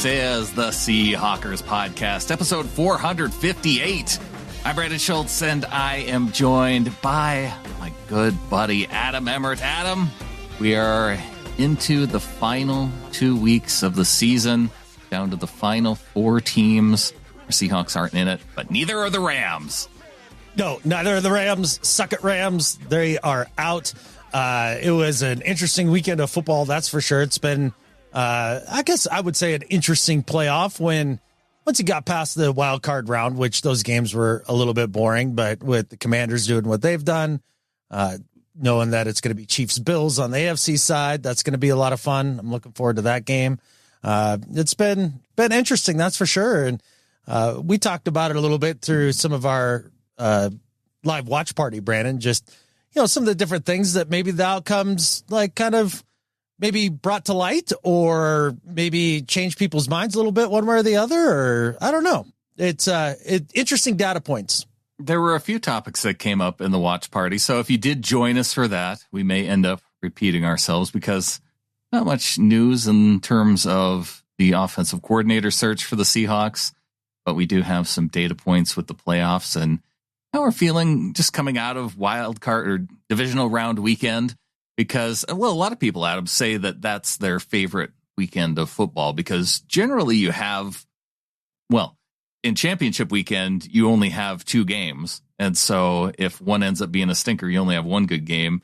This is the Seahawkers Podcast, episode 458. I'm Brandon Schultz, and I am joined by my good buddy, Adam Emmert. Adam, we are into the final 2 weeks of the season, down to the final 4 teams. Our Seahawks aren't in it, but neither are the Rams. No, neither are the Rams. Suck it, Rams. They are out. It was an interesting weekend of football, that's for sure. It's been, I guess I would say, an interesting playoff once you got past the wild card round, which those games were a little bit boring, but with the Commanders doing what they've done, knowing that it's going to be Chiefs-Bills on the AFC side, that's going to be a lot of fun. I'm looking forward to that game. It's been interesting, that's for sure. And we talked about it a little bit through some of our live watch party, Brandon, just, some of the different things that maybe the outcomes kind of maybe brought to light or maybe changed people's minds a little bit one way or the other, or I don't know. It's interesting data points. There were a few topics that came up in the watch party. So if you did join us for that, we may end up repeating ourselves because not much news in terms of the offensive coordinator search for the Seahawks, but we do have some data points with the playoffs and how we're feeling just coming out of wild card or divisional round weekend, because, a lot of people, Adam, say that that's their favorite weekend of football because generally you have, in championship weekend, you only have 2 games. And so if one ends up being a stinker, you only have one good game.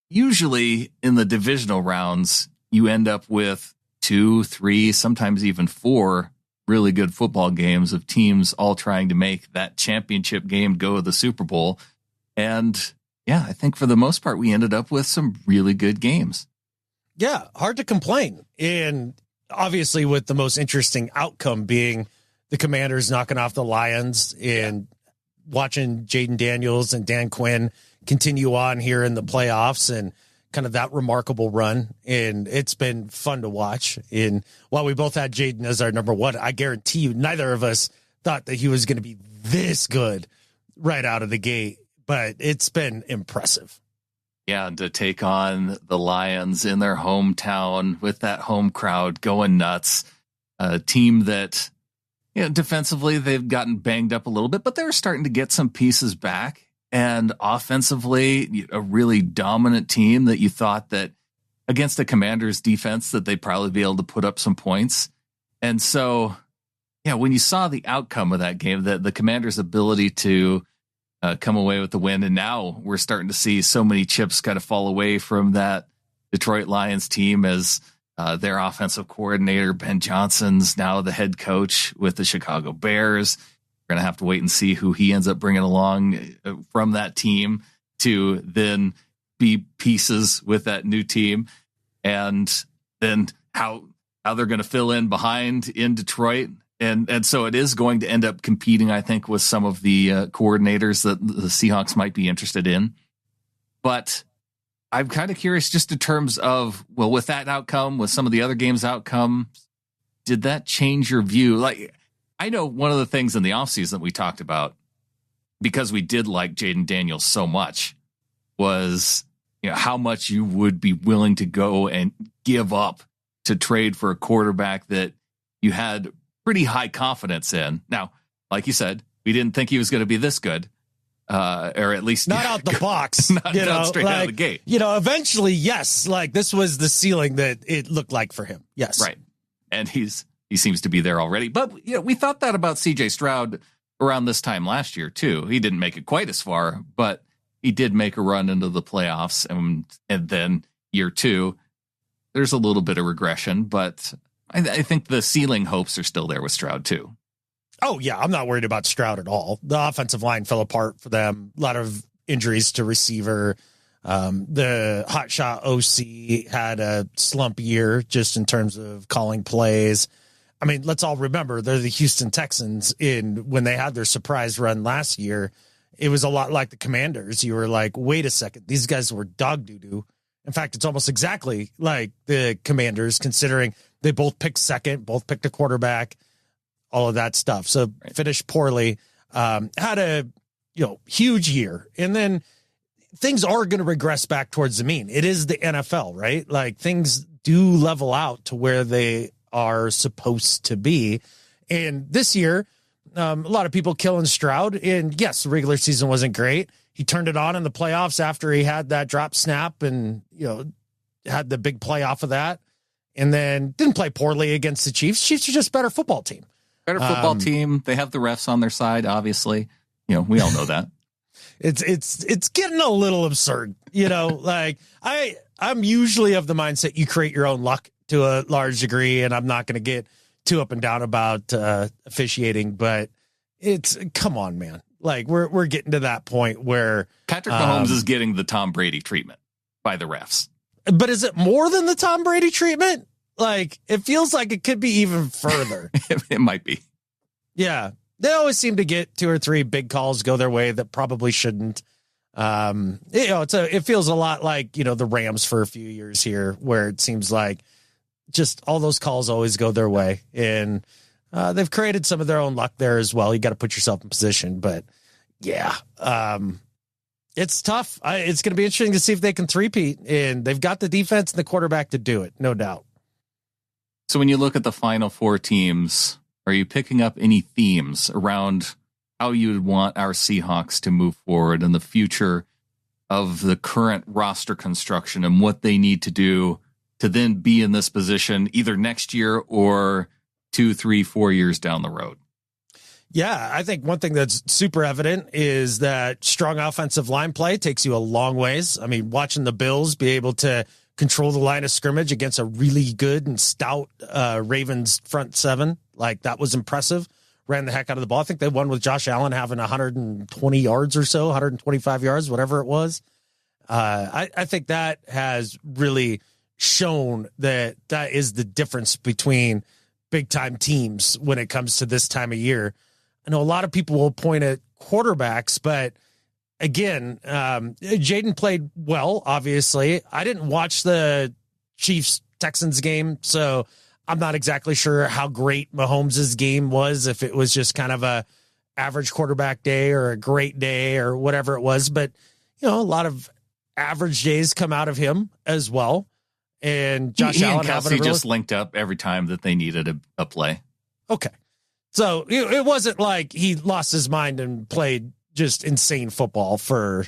Usually in the divisional rounds, you end up with 2, 3, sometimes even 4 really good football games of teams all trying to make that championship game go to the Super Bowl. And yeah, I think for the most part, we ended up with some really good games. Yeah, hard to complain. And obviously with the most interesting outcome being the Commanders knocking off the Lions and watching Jaden Daniels and Dan Quinn continue on here in the playoffs and kind of that remarkable run. And it's been fun to watch. And while we both had Jaden as our number 1, I guarantee you neither of us thought that he was going to be this good right out of the gate, but it's been impressive. Yeah, and to take on the Lions in their hometown with that home crowd going nuts, a team that, defensively they've gotten banged up a little bit, but they're starting to get some pieces back. And offensively, a really dominant team that you thought that against the Commanders defense that they'd probably be able to put up some points. And so, when you saw the outcome of that game, the Commanders' ability to come away with the win, and now we're starting to see so many chips kind of fall away from that Detroit Lions team as their offensive coordinator, Ben Johnson's now the head coach with the Chicago Bears. We're going to have to wait and see who he ends up bringing along from that team to then be pieces with that new team. And then how they're going to fill in behind in Detroit. And so it is going to end up competing, I think, with some of the coordinators that the Seahawks might be interested in. But I'm kind of curious just in terms of, with that outcome, with some of the other games' outcome, did that change your view? I know one of the things in the offseason that we talked about, because we did like Jaden Daniels so much, was how much you would be willing to go and give up to trade for a quarterback that you had pretty high confidence in. Now, like you said, we didn't think he was going to be this good, or at least not out the box, not straight out of the gate. Eventually, yes, this was the ceiling that it looked like for him. Yes, right, and he seems to be there already. But we thought that about C.J. Stroud around this time last year too. He didn't make it quite as far, but he did make a run into the playoffs, and then year 2, there's a little bit of regression, but I think the ceiling hopes are still there with Stroud too. Oh yeah, I'm not worried about Stroud at all. The offensive line fell apart for them. A lot of injuries to receiver. The hotshot OC had a slump year just in terms of calling plays. I mean, let's all remember they're the Houston Texans. When they had their surprise run last year, it was a lot like the Commanders. You were like, wait a second, these guys were dog doo-doo. In fact, it's almost exactly like the Commanders, considering they both picked second, both picked a quarterback, all of that stuff. So finished poorly, had a huge year. And then things are going to regress back towards the mean. It is the NFL, right? Like things do level out to where they are supposed to be. And this year, a lot of people killing Stroud. And yes, the regular season wasn't great. He turned it on in the playoffs after he had that drop snap and, had the big play off of that. And then didn't play poorly against the Chiefs. Chiefs are just a better football team. Better football team. They have the refs on their side, obviously. We all know that. It's getting a little absurd. I'm usually of the mindset you create your own luck to a large degree, and I'm not going to get too up and down about officiating, but come on, man. Like we're getting to that point where Patrick Mahomes is getting the Tom Brady treatment by the refs. But is it more than the Tom Brady treatment? Like, it feels like it could be even further. It might be. Yeah. They always seem to get 2 or 3 big calls go their way that probably shouldn't. It feels a lot like, the Rams for a few years here, where it seems like just all those calls always go their way. And they've created some of their own luck there as well. You got to put yourself in position. But yeah, it's tough. It's going to be interesting to see if they can three-peat, and they've got the defense and the quarterback to do it, no doubt. So when you look at the final 4 teams, are you picking up any themes around how you would want our Seahawks to move forward in the future of the current roster construction and what they need to do to then be in this position either next year or 2, 3, 4 years down the road? Yeah, I think one thing that's super evident is that strong offensive line play takes you a long ways. I mean, watching the Bills be able to control the line of scrimmage against a really good and stout Ravens front 7, like that was impressive. Ran the heck out of the ball. I think they won with Josh Allen having 120 yards or so, 125 yards, whatever it was. I think that has really shown that is the difference between big time teams when it comes to this time of year. I know a lot of people will point at quarterbacks, but again, Jaden played well, obviously. I didn't watch the Chiefs-Texans game, so I'm not exactly sure how great Mahomes' game was, if it was just kind of a average quarterback day or a great day or whatever it was. But, a lot of average days come out of him as well. And Josh Allen and Kelsey just linked up every time that they needed a play. Okay. So it wasn't like he lost his mind and played just insane football for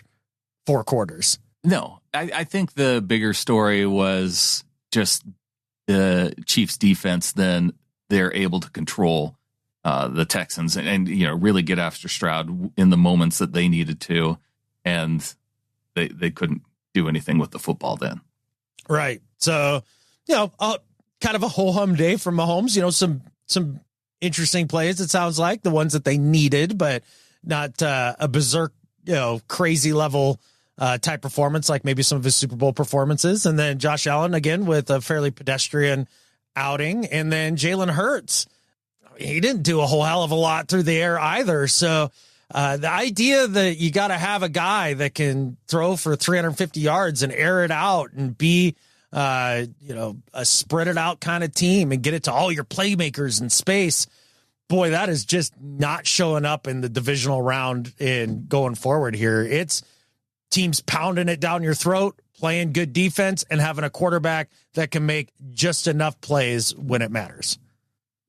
4 quarters. No, I think the bigger story was just the Chiefs defense. Then they're able to control the Texans and really get after Stroud in the moments that they needed to. And they couldn't do anything with the football then. Right. So, kind of a ho-hum day from Mahomes, some interesting plays, it sounds like, the ones that they needed, but not a berserk, crazy level type performance like maybe some of his Super Bowl performances. And then Josh Allen, again, with a fairly pedestrian outing. And then Jalen Hurts, he didn't do a whole hell of a lot through the air either. So the idea that you got to have a guy that can throw for 350 yards and air it out and be a spread it out kind of team and get it to all your playmakers in space. Boy, that is just not showing up in the divisional round and going forward here. It's teams pounding it down your throat, playing good defense, and having a quarterback that can make just enough plays when it matters.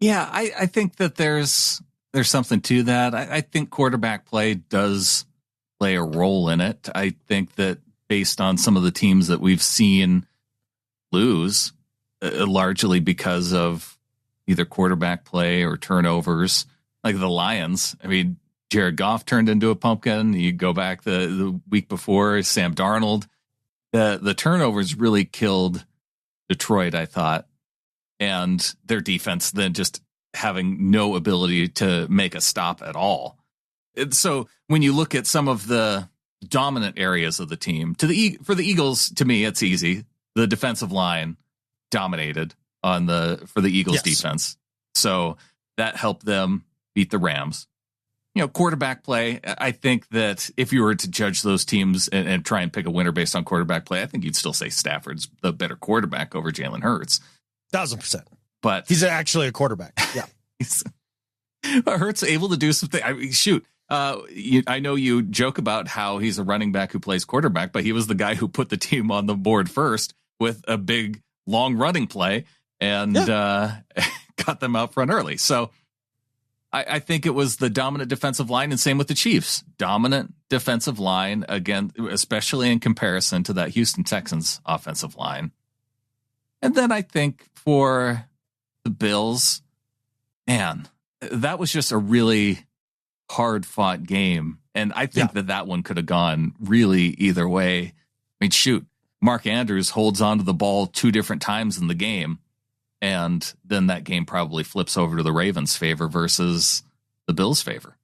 Yeah, I think that there's something to that. I think quarterback play does play a role in it. I think that based on some of the teams that we've seen lose, largely because of either quarterback play or turnovers, like the Lions. I mean, Jared Goff turned into a pumpkin. You go back the week before, Sam Darnold. The turnovers really killed Detroit, I thought, and their defense then just having no ability to make a stop at all. And so when you look at some of the dominant areas of the team, for the Eagles, to me, it's easy. The defensive line dominated for the Eagles defense. So that helped them beat the Rams. Quarterback play, I think that if you were to judge those teams and try and pick a winner based on quarterback play, I think you'd still say Stafford's the better quarterback over Jalen Hurts. 1,000%. But he's actually a quarterback. Yeah. Hurts able to do something. I know you joke about how he's a running back who plays quarterback, but he was the guy who put the team on the board first with a big, long running play. and got them out front early. So I think it was the dominant defensive line, and same with the Chiefs. Dominant defensive line, again, especially in comparison to that Houston Texans offensive line. And then I think for the Bills, man, that was just a really hard-fought game. And I think that one could have gone really either way. I mean, shoot, Mark Andrews holds onto the ball 2 different times in the game. And then that game probably flips over to the Ravens' favor versus the Bills' favor.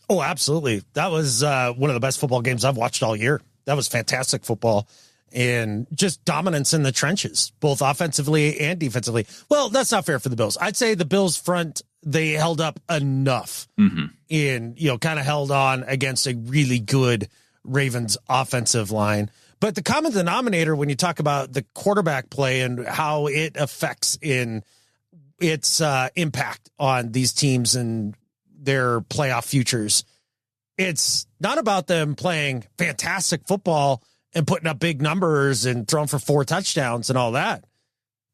Oh, absolutely. That was one of the best football games I've watched all year. That was fantastic football and just dominance in the trenches, both offensively and defensively. Well, that's not fair for the Bills. I'd say the Bills front, they held up enough and, kind of held on against a really good Ravens offensive line. But the common denominator when you talk about the quarterback play and how it affects in its impact on these teams and their playoff futures, it's not about them playing fantastic football and putting up big numbers and throwing for 4 touchdowns and all that.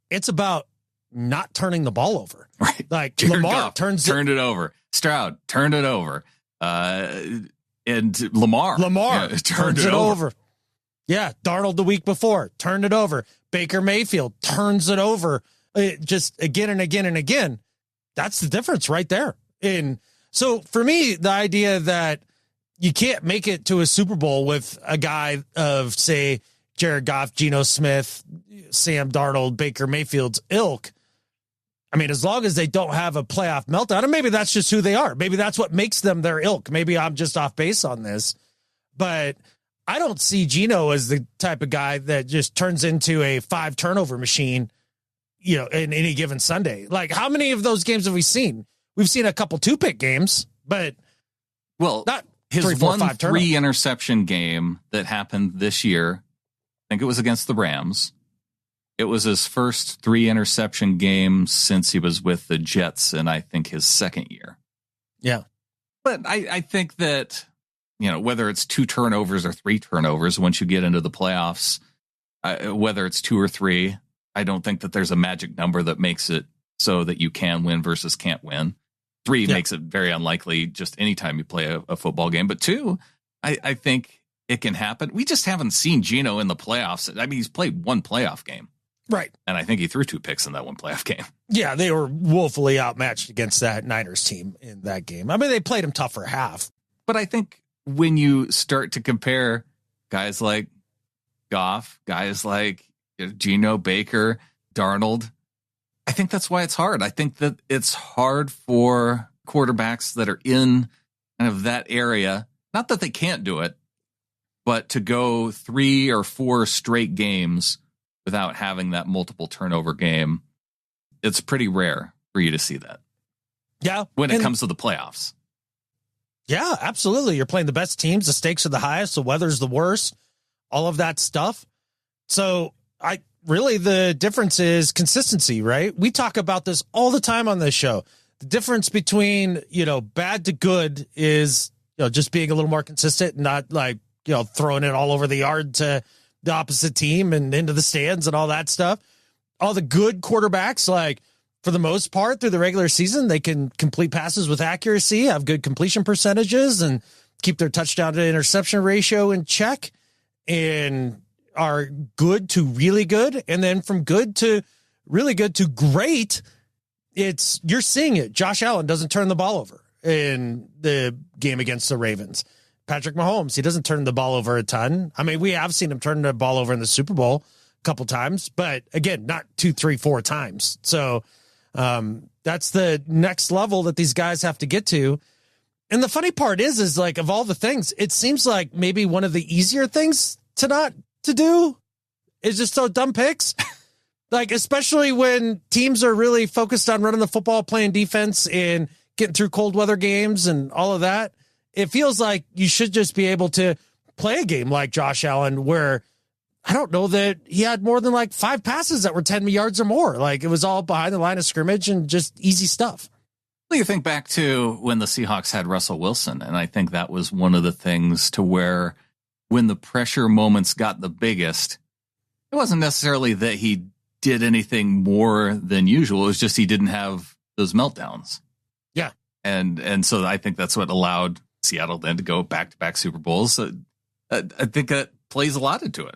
It's about not turning the ball over. Right. Like Jared Lamar Goff turned it over. Stroud turned it over. And Lamar turned it over. Yeah, Darnold the week before, turned it over. Baker Mayfield turns it over just again and again and again. That's the difference right there. And so for me, the idea that you can't make it to a Super Bowl with a guy of, say, Jared Goff, Geno Smith, Sam Darnold, Baker Mayfield's ilk, I mean, as long as they don't have a playoff meltdown, and maybe that's just who they are. Maybe that's what makes them their ilk. Maybe I'm just off base on this. But I don't see Geno as the type of guy that just turns into a 5 turnover machine, in any given Sunday. Like, how many of those games have we seen? We've seen a couple 2-pick games, but not his 3, 4, 5 3 interception game that happened this year. I think it was against the Rams. It was his first 3 interception game since he was with the Jets, and I think his second year. Yeah. But I think that, whether it's 2 turnovers or 3 turnovers, once you get into the playoffs, whether it's 2 or 3, I don't think that there's a magic number that makes it so that you can win versus can't win. 3 makes it very unlikely just anytime you play a football game. But 2, I think it can happen. We just haven't seen Geno in the playoffs. I mean, he's played 1 playoff game. Right. And I think he threw 2 picks in that 1 playoff game. Yeah, they were woefully outmatched against that Niners team in that game. I mean, they played him tough for half. But I think when you start to compare guys like Goff, guys like Geno, Baker, Darnold, I think that's why it's hard. I think that it's hard for quarterbacks that are in kind of that area. Not that they can't do it, but to go 3 or 4 straight games without having that multiple turnover game, it's pretty rare for you to see that. Yeah. When it comes to the playoffs. Yeah, absolutely. You're playing the best teams. The stakes are the highest. The weather's the worst. All of that stuff. So the difference is consistency, right? We talk about this all the time on this show. The difference between, bad to good is, just being a little more consistent and not throwing it all over the yard to the opposite team and into the stands and all that stuff. All the good quarterbacks, for the most part through the regular season, they can complete passes with accuracy, have good completion percentages, and keep their touchdown to interception ratio in check, and are good to really good. And then from good to really good to great, you're seeing it. Josh Allen doesn't turn the ball over in the game against the Ravens. Patrick Mahomes, he doesn't turn the ball over a ton. I mean, we have seen him turn the ball over in the Super Bowl a couple times, but again, not 2, 3, 4 times. So that's the next level that these guys have to get to. And the funny part is of all the things, it seems like maybe one of the easier things to do is just throw dumb picks. Especially when teams are really focused on running the football, playing defense, and getting through cold weather games and all of that. It feels like you should just be able to play a game like Josh Allen, where I don't know that he had more than 5 passes that were 10 yards or more. It was all behind the line of scrimmage and just easy stuff. Well, you think back to when the Seahawks had Russell Wilson, and I think that was one of the things to where when the pressure moments got the biggest, it wasn't necessarily that he did anything more than usual. It was just he didn't have those meltdowns. Yeah. And so I think that's what allowed Seattle then to go back-to-back Super Bowls. So I think that plays a lot into it.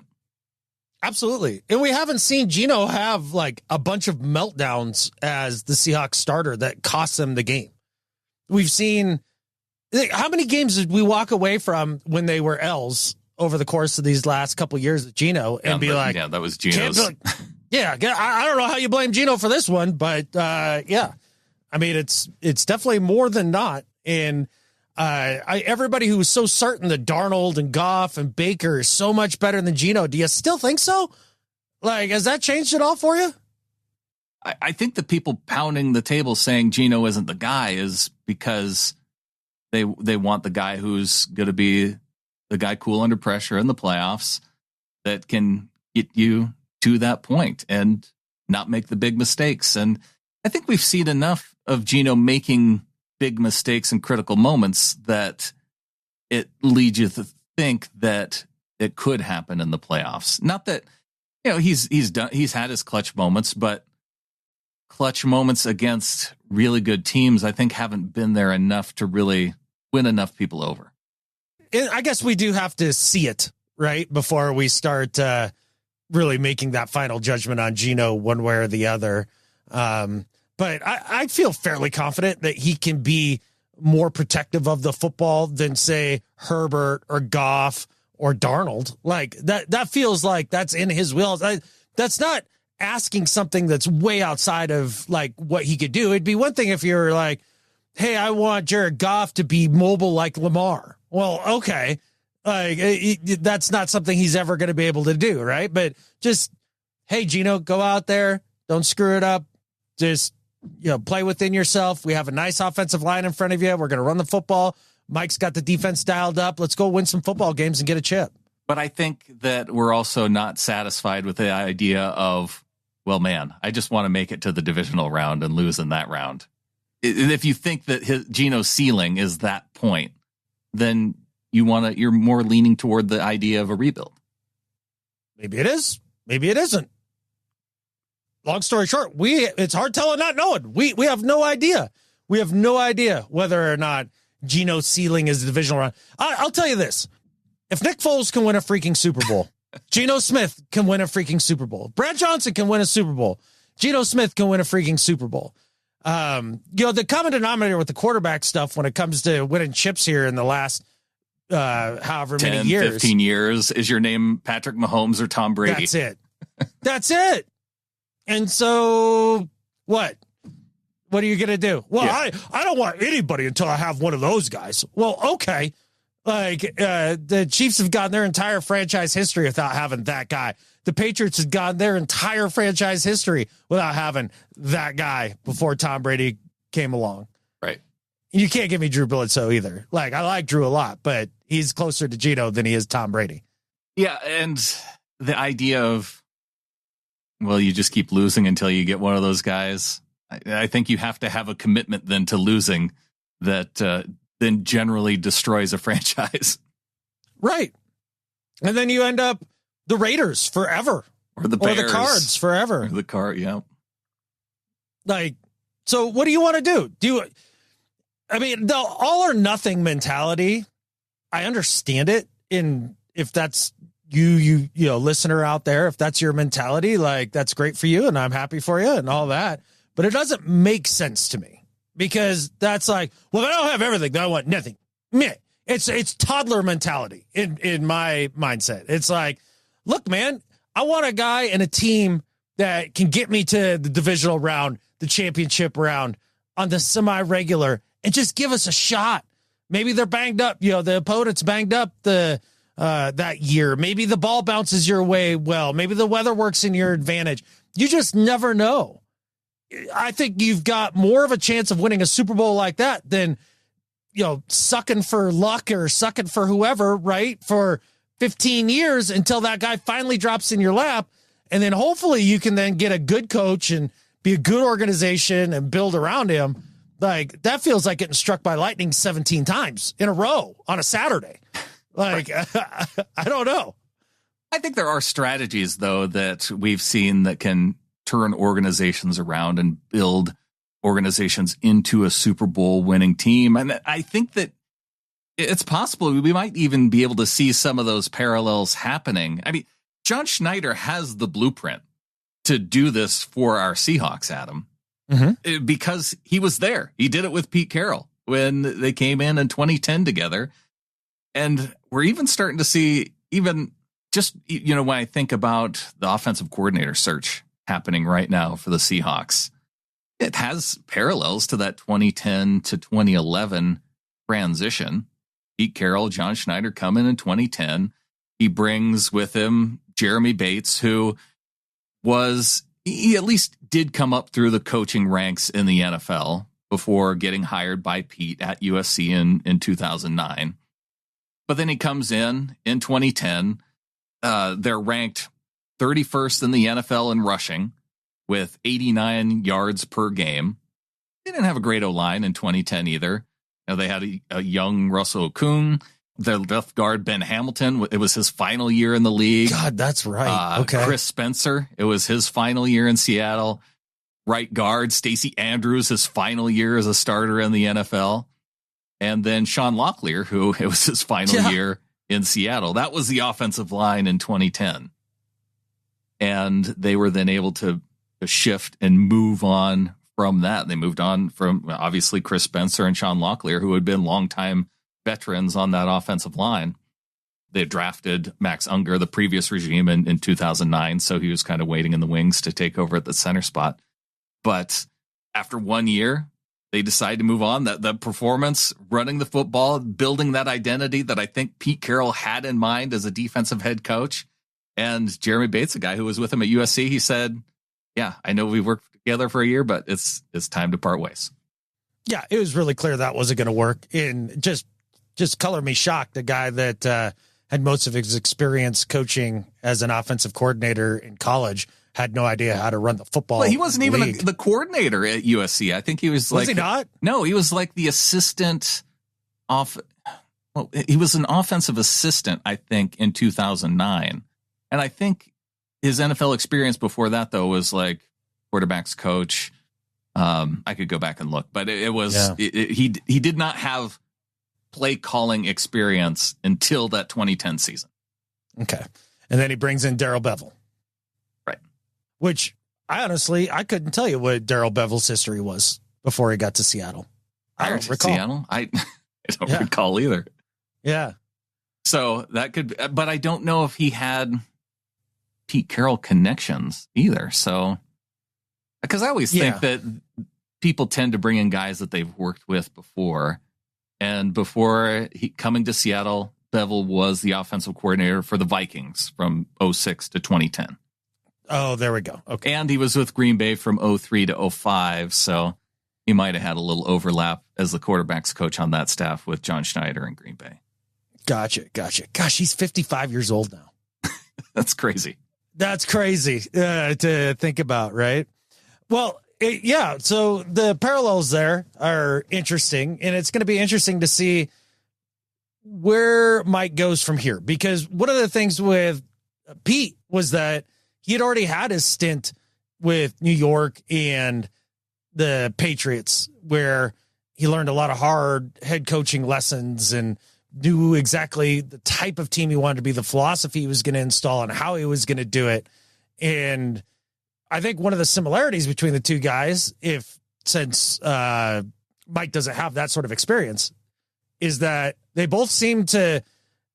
Absolutely. And we haven't seen Geno have like a bunch of meltdowns as the Seahawks starter that cost them the game. We've seen, how many games did we walk away from when they were L's over the course of these last couple of years of Geno and yeah, that was Geno's. Yeah, I don't know how you blame Geno for this one, but yeah, I mean, it's definitely more than not. And everybody who was so certain that Darnold and Goff and Baker is so much better than Geno, do you still think so? Like, has that changed at all for you? I think the people pounding the table saying Geno isn't the guy is because they want the guy who's going to be the guy cool under pressure in the playoffs that can get you to that point and not make the big mistakes. And I think we've seen enough of Geno making big mistakes in critical moments that it leads you to think that it could happen in the playoffs. Not that, he's had his clutch moments, but clutch moments against really good teams, I think, haven't been there enough to really win enough people over. I guess we do have to see it, right, before we start really making that final judgment on Geno one way or the other. But I feel fairly confident that he can be more protective of the football than, say, Herbert or Goff or Darnold. Like that feels like that's in his wheels. That's not asking something that's way outside of like what he could do. It'd be one thing if you're like, hey, I want Jared Goff to be mobile like Lamar. Well, okay. That's not something he's ever going to be able to do, right? But just, hey, Geno, go out there. Don't screw it up. Just, play within yourself. We have a nice offensive line in front of you. We're going to run the football. Mike's got the defense dialed up. Let's go win some football games and get a chip. But I think that we're also not satisfied with the idea of, well, man, I just want to make it to the divisional round and lose in that round. If you think that Geno's ceiling is that point, then you're more leaning toward the idea of a rebuild. Maybe it is. Maybe it isn't. Long story short, it's hard telling, not knowing. We have no idea. We have no idea whether or not Geno's ceiling is the divisional round. I'll tell you this. If Nick Foles can win a freaking Super Bowl, Geno Smith can win a freaking Super Bowl. Brad Johnson can win a Super Bowl. Geno Smith can win a freaking Super Bowl. The common denominator with the quarterback stuff when it comes to winning chips here in the last however 10, many years. 15 years, is your name Patrick Mahomes or Tom Brady? That's it. That's it. And so what? What are you going to do? Well, yeah. I don't want anybody until I have one of those guys. Well, okay. Like the Chiefs have gotten their entire franchise history without having that guy. The Patriots have gotten their entire franchise history without having that guy before Tom Brady came along. Right. You can't give me Drew Bledsoe either. Like, I like Drew a lot, but he's closer to Geno than he is Tom Brady. Yeah, and the idea of, well, you just keep losing until you get one of those guys. I think you have to have a commitment then to losing that then generally destroys a franchise. Right. And then you end up the Raiders forever. Or the Bears. Or the Cards forever. Or the Card, yeah. Like, so what do you want to do? The all or nothing mentality, I understand it. If that's you listener out there, if that's your mentality, like, that's great for you and I'm happy for you and all that. But it doesn't make sense to me because that's like, well, I don't have everything, then I want nothing. Meh. It's toddler mentality in my mindset. It's like, look, man, I want a guy and a team that can get me to the divisional round, the championship round on the semi-regular and just give us a shot. Maybe they're banged up. The opponent's banged up that year. Maybe the ball bounces your way well. Maybe the weather works in your advantage. You just never know. I think you've got more of a chance of winning a Super Bowl like that than, sucking for luck or sucking for whoever, right? For 15 years until that guy finally drops in your lap. And then hopefully you can then get a good coach and be a good organization and build around him. Like, that feels like getting struck by lightning 17 times in a row on a Saturday. Like, I don't know. I think there are strategies, though, that we've seen that can turn organizations around and build organizations into a Super Bowl winning team. And I think that it's possible we might even be able to see some of those parallels happening. I mean, John Schneider has the blueprint to do this for our Seahawks, Adam, because he was there. He did it with Pete Carroll when they came in 2010 together. And we're even starting to see, even just, when I think about the offensive coordinator search happening right now for the Seahawks, it has parallels to that 2010 to 2011 transition. Pete Carroll, John Schneider come in 2010. He brings with him Jeremy Bates, who he at least did come up through the coaching ranks in the NFL before getting hired by Pete at USC in 2009. But then he comes in 2010. They're ranked 31st in the NFL in rushing with 89 yards per game. They didn't have a great O-line in 2010 either. They had a young Russell Okung. Their left guard, Ben Hamilton, it was his final year in the league. God, that's right. Okay. Chris Spencer, it was his final year in Seattle. Right guard, Stacey Andrews, his final year as a starter in the NFL. And then Sean Locklear, who it was his final year in Seattle. That was the offensive line in 2010. And they were then able to shift and move on from that. They moved on from obviously Chris Spencer and Sean Locklear, who had been longtime veterans on that offensive line. They drafted Max Unger, the previous regime, in 2009. So he was kind of waiting in the wings to take over at the center spot. But after 1 year, they decided to move on. That the performance, running the football, building that identity that I think Pete Carroll had in mind as a defensive head coach. And Jeremy Bates, a guy who was with him at USC, he said, yeah, I know we worked together for a year, but it's time to part ways. Yeah, it was really clear that wasn't going to work. And just color me shocked, a guy that had most of his experience coaching as an offensive coordinator in college had no idea how to run the football. Well, he wasn't even the coordinator at USC. I think he was like... Was he not? No, he was like the assistant he was an offensive assistant, I think, in 2009. And I think his NFL experience before that, though, was like quarterback's coach. I could go back and look, but it was he did not have play calling experience until that 2010 season. Okay. And then he brings in Darrell Bevell. Right. Which I couldn't tell you what Darrell Bevell's history was before he got to Seattle. I don't recall. Seattle? I don't recall either. Yeah. So that could, but I don't know if he had Pete Carroll connections either. So, because I always think that people tend to bring in guys that they've worked with before. And before coming to Seattle, Bevell was the offensive coordinator for the Vikings from 2006 to 2010. Oh, there we go. Okay. And he was with Green Bay from 2003 to 2005. So he might have had a little overlap as the quarterback's coach on that staff with John Schneider in Green Bay. Gotcha. Gosh, he's 55 years old now. That's crazy. That's crazy to think about, right? Well, so the parallels there are interesting, and it's going to be interesting to see where Mike goes from here, because one of the things with Pete was that he had already had his stint with New York and the Patriots, where he learned a lot of hard head coaching lessons and knew exactly the type of team he wanted to be, the philosophy he was going to install, and how he was going to do it. And I think one of the similarities between the two guys, since Mike doesn't have that sort of experience, is that they both seem to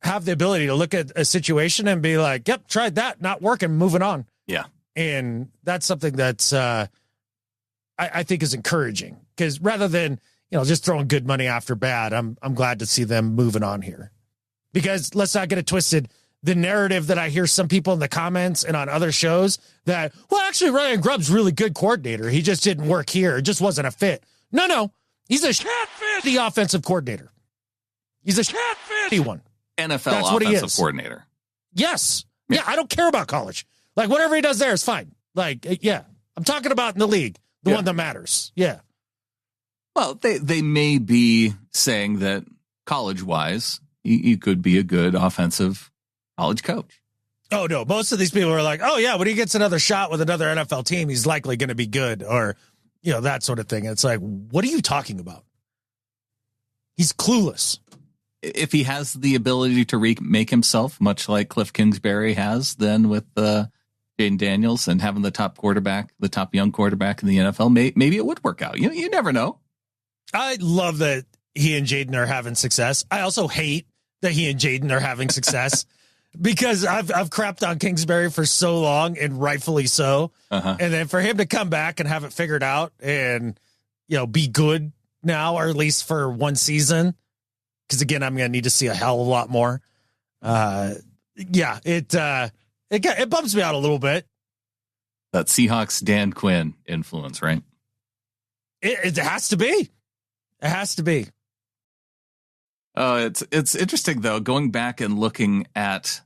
have the ability to look at a situation and be like, yep, tried that, not working, moving on. Yeah. And that's something that's I think is encouraging, because rather than, just throwing good money after bad, I'm glad to see them moving on here. Because let's not get it twisted. The narrative that I hear some people in the comments and on other shows that, well, actually Ryan Grubb's really good coordinator. He just didn't work here. It just wasn't a fit. No. He's a the offensive coordinator. He's a fit one. NFL That's what offensive coordinator. Yes. Yeah, I don't care about college. Like, whatever he does there is fine. Like, yeah, I'm talking about in the league, the one that matters. Yeah. Well, they may be saying that college-wise, he could be a good offensive college coach. Oh, no. Most of these people are like, oh, yeah, when he gets another shot with another NFL team, he's likely going to be good, or, that sort of thing. It's like, what are you talking about? He's clueless. If he has the ability to remake himself, much like Cliff Kingsbury has, then with Jaden Daniels and having the top young quarterback in the NFL, maybe it would work out. You never know. I love that he and Jaden are having success. I also hate that he and Jaden are having success. Because I've crapped on Kingsbury for so long, and rightfully so. And then for him to come back and have it figured out and, be good now, or at least for one season. Because again, I'm going to need to see a hell of a lot more. It bumps me out a little bit. That Seahawks Dan Quinn influence, right? It has to be. It has to be. Oh, it's interesting, though, going back and looking at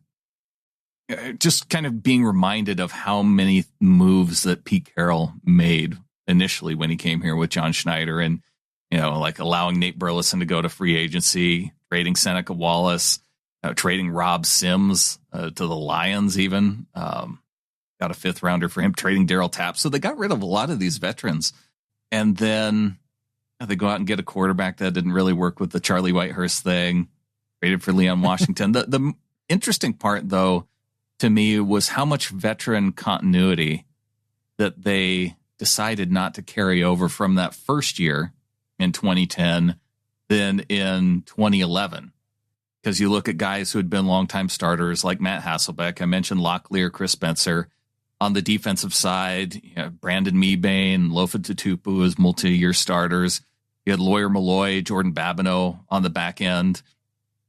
just kind of being reminded of how many moves that Pete Carroll made initially when he came here with John Schneider, and, like allowing Nate Burleson to go to free agency, trading Seneca Wallace, trading Rob Sims to the Lions even. Got a 5th rounder for him, trading Darryl Tapp. So they got rid of a lot of these veterans. And then they go out and get a quarterback that didn't really work with the Charlie Whitehurst thing, traded for Leon Washington. The interesting part, though, to me, was how much veteran continuity that they decided not to carry over from that first year in 2010 than in 2011. Because you look at guys who had been longtime starters like Matt Hasselbeck. I mentioned Locklear, Chris Spencer. On the defensive side, Brandon Mebane, Lofa Tatupu as multi-year starters. You had Lawyer Malloy, Jordan Babineau on the back end.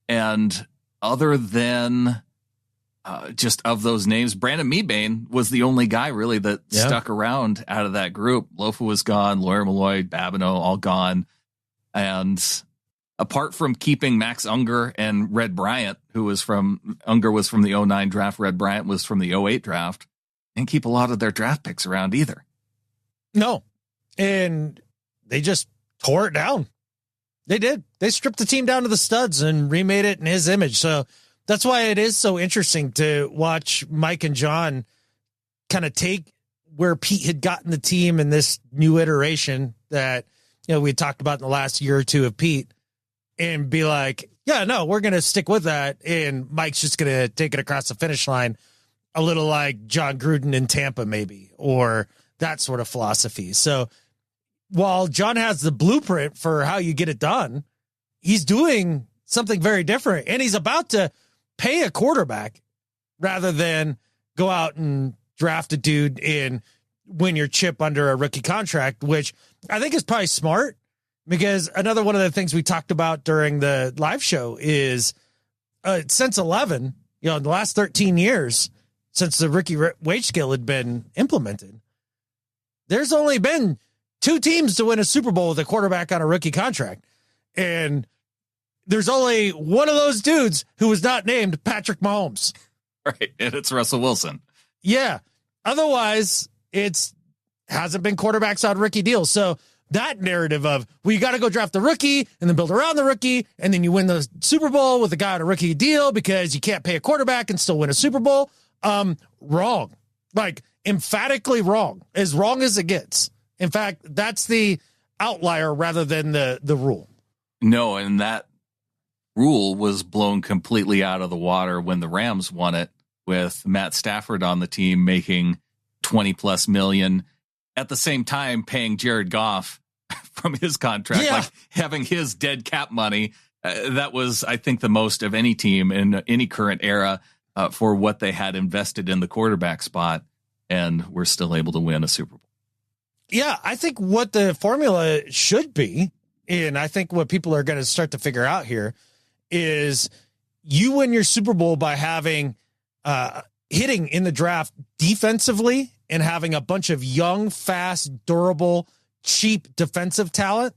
And other than just of those names, Brandon Mebane was the only guy really that stuck around out of that group. Lofa was gone, Lawyer Malloy, Babineau, all gone. And apart from keeping Max Unger and Red Bryant, Unger was from the 09 draft, Red Bryant was from the 08 draft, didn't keep a lot of their draft picks around either. No. And they just tore it down. They did. They stripped the team down to the studs and remade it in his image. So that's why it is so interesting to watch Mike and John kind of take where Pete had gotten the team in this new iteration that, we had talked about in the last year or two of Pete, and be like, yeah, no, we're going to stick with that. And Mike's just going to take it across the finish line, a little like John Gruden in Tampa, maybe, or that sort of philosophy. So while John has the blueprint for how you get it done, he's doing something very different, and he's about to pay a quarterback rather than go out and draft a dude and win your chip under a rookie contract, which I think is probably smart, because another one of the things we talked about during the live show is since 11, in the last 13 years, since the rookie wage scale had been implemented, there's only been 2 teams to win a Super Bowl with a quarterback on a rookie contract. And there's only one of those dudes who was not named Patrick Mahomes. Right. And it's Russell Wilson. Yeah. Otherwise, hasn't been quarterbacks on rookie deals. So that narrative of, well, you got to go draft the rookie and then build around the rookie, and then you win the Super Bowl with a guy on a rookie deal because you can't pay a quarterback and still win a Super Bowl. Wrong. Like, emphatically wrong. As wrong as it gets. In fact, that's the outlier rather than the rule. No, and that rule was blown completely out of the water when the Rams won it, with Matt Stafford on the team making $20+ million, at the same time paying Jared Goff from his contract, like having his dead cap money. That was, I think, the most of any team in any current era for what they had invested in the quarterback spot, and we're still able to win a Super Bowl. Yeah, I think what the formula should be, and I think what people are going to start to figure out here, is you win your Super Bowl by having hitting in the draft defensively and having a bunch of young, fast, durable, cheap defensive talent.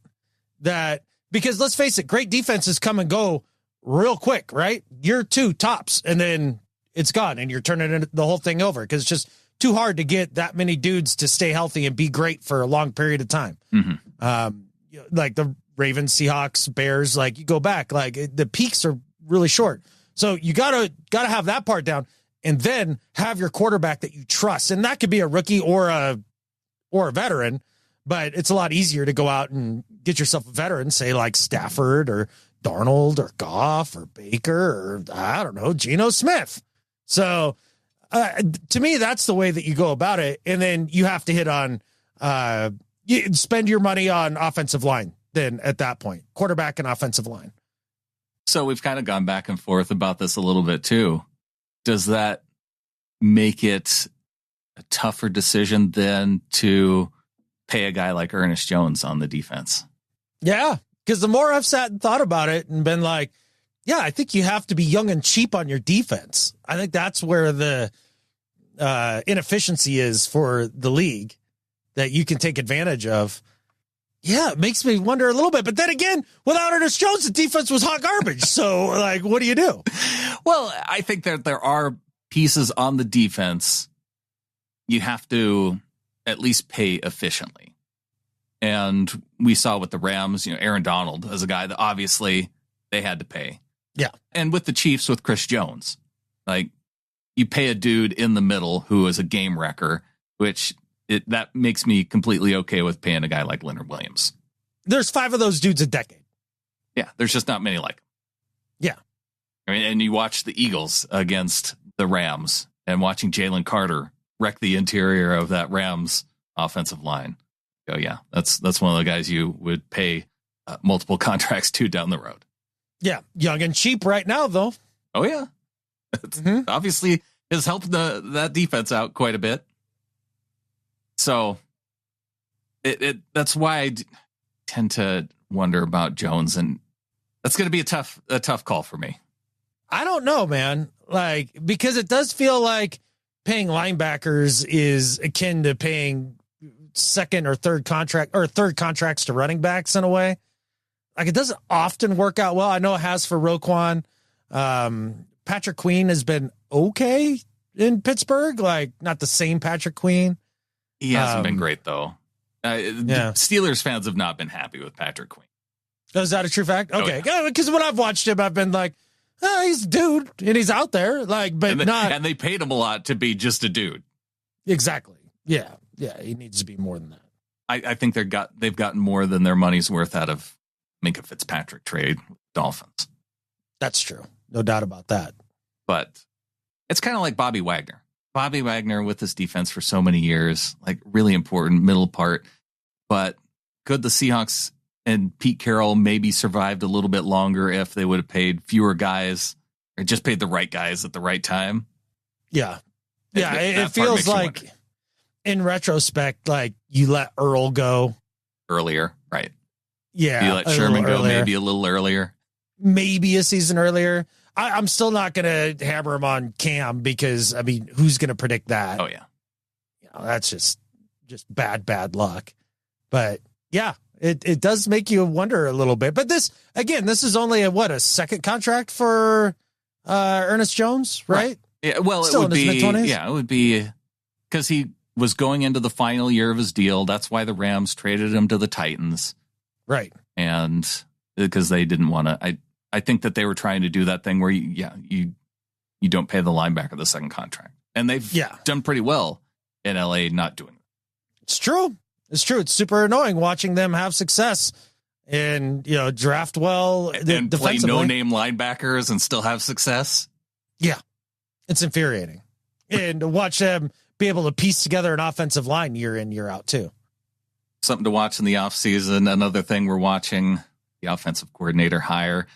That, because let's face it, great defenses come and go real quick, right? Year 2 tops, and then it's gone, and you're turning the whole thing over because it's just too hard to get that many dudes to stay healthy and be great for a long period of time. Mm-hmm. Like the Ravens, Seahawks, Bears, like you go back, like the peaks are really short. So you gotta have that part down. and then have your quarterback that you trust. And that could be a rookie or a veteran, but it's a lot easier to go out and get yourself a veteran, say like Stafford or Darnold or Goff or Baker or I don't know, Geno Smith. So to me, that's the way that you go about it. And then you have to hit on, you spend your money on offensive line. Then at that point, quarterback and offensive line. So we've kind of gone back and forth about this a little bit too. Does that make it a tougher decision than to pay a guy like Ernest Jones on the defense? Yeah. Because the more I've sat and thought about it and been like, yeah, I think you have to be young and cheap on your defense. I think that's where the inefficiency is for the league that you can take advantage of. Yeah, it makes me wonder a little bit. But then again, without Ernest Jones, the defense was hot garbage. So, like, what do you do? Well, I think that there are pieces on the defense you have to at least pay efficiently. And we saw with the Rams, Aaron Donald as a guy that obviously they had to pay. Yeah. And with the Chiefs, with Chris Jones, like you pay a dude in the middle who is a game wrecker, which that makes me completely okay with paying a guy like Leonard Williams. There's 5 of those dudes a decade. Yeah. There's just not many like him. Yeah. I mean, and you watch the Eagles against the Rams and watching Jalen Carter wreck the interior of that Rams offensive line. Oh yeah, that's one of the guys you would pay multiple contracts to down the road. Yeah, young and cheap right now, though. Oh yeah, obviously has helped that defense out quite a bit. So that's why I tend to wonder about Jones, and that's going to be a tough call for me. I don't know, man. Like, because it does feel like paying linebackers is akin to paying second or third contracts to running backs in a way. Like, it doesn't often work out well. I know it has for Roquan. Patrick Queen has been okay in Pittsburgh, like not the same Patrick Queen. He hasn't been great though. Yeah. Steelers fans have not been happy with Patrick Queen. Oh, is that a true fact? Okay. Oh, yeah. Because when I've watched him, I've been like, he's a dude and he's out there, like, but and they paid him a lot to be just a dude. Exactly. Yeah. Yeah. He needs to be more than that. I think they've gotten more than their money's worth out of Minka Fitzpatrick trade with Dolphins. That's true. No doubt about that. But it's kind of like Bobby Wagner. Bobby Wagner with this defense for so many years, like really important middle part. But could the Seahawks and Pete Carroll maybe survived a little bit longer if they would have paid fewer guys or just paid the right guys at the right time? Yeah. Yeah. It feels like in retrospect, like you let Earl go earlier. Right. Yeah. You let Sherman go maybe a little earlier. Maybe a season earlier. I'm still not going to hammer him on Cam because, I mean, who's going to predict that? Oh, yeah. That's just bad luck. But, yeah, it does make you wonder a little bit. But this is only a second contract for Ernest Jones, right? Yeah, well, still it would in his be, mid-20s? yeah, it would be because he was going into the final year of his deal. That's why the Rams traded him to the Titans. Right. And because they didn't want to, I think that they were trying to do that thing where you don't pay the linebacker the second contract, and they've done pretty well in LA not doing it. It's true. It's super annoying watching them have success and draft well and play no name linebackers and still have success. Yeah, it's infuriating, and to watch them be able to piece together an offensive line year in year out too. Something to watch in the offseason. Another thing we're watching: the offensive coordinator hire.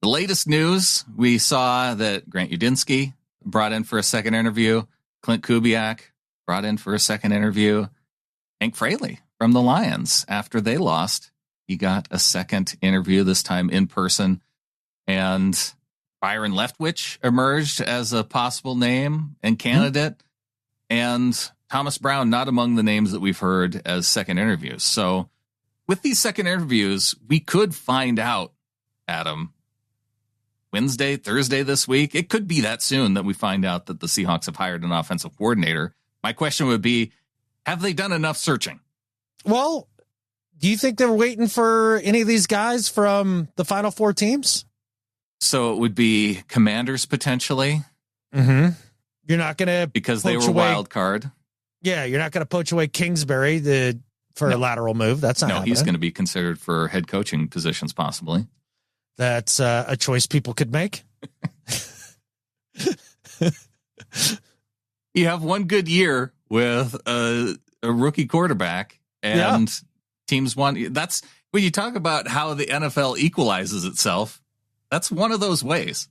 The latest news, we saw that Grant Udinsky brought in for a second interview. Klint Kubiak brought in for a second interview. Hank Fraley from the Lions, after they lost, he got a second interview, this time in person. And Byron Leftwich emerged as a possible name and candidate. And Thomas Brown, not among the names that we've heard as second interviews. So with these second interviews, we could find out, Adam, Wednesday, Thursday this week. It could be that soon that we find out that the Seahawks have hired an offensive coordinator. My question would be, have they done enough searching? Well, do you think they're waiting for any of these guys from the Final Four teams? So it would be Commanders potentially. Mm-hmm. You're not going to because they were wild card. Yeah, you're not going to poach away Kingsbury for a lateral move. That's not happening. He's going to be considered for head coaching positions possibly. That's a choice people could make. You have one good year with a rookie quarterback, and teams want. That's when you talk about how the NFL equalizes itself. That's one of those ways.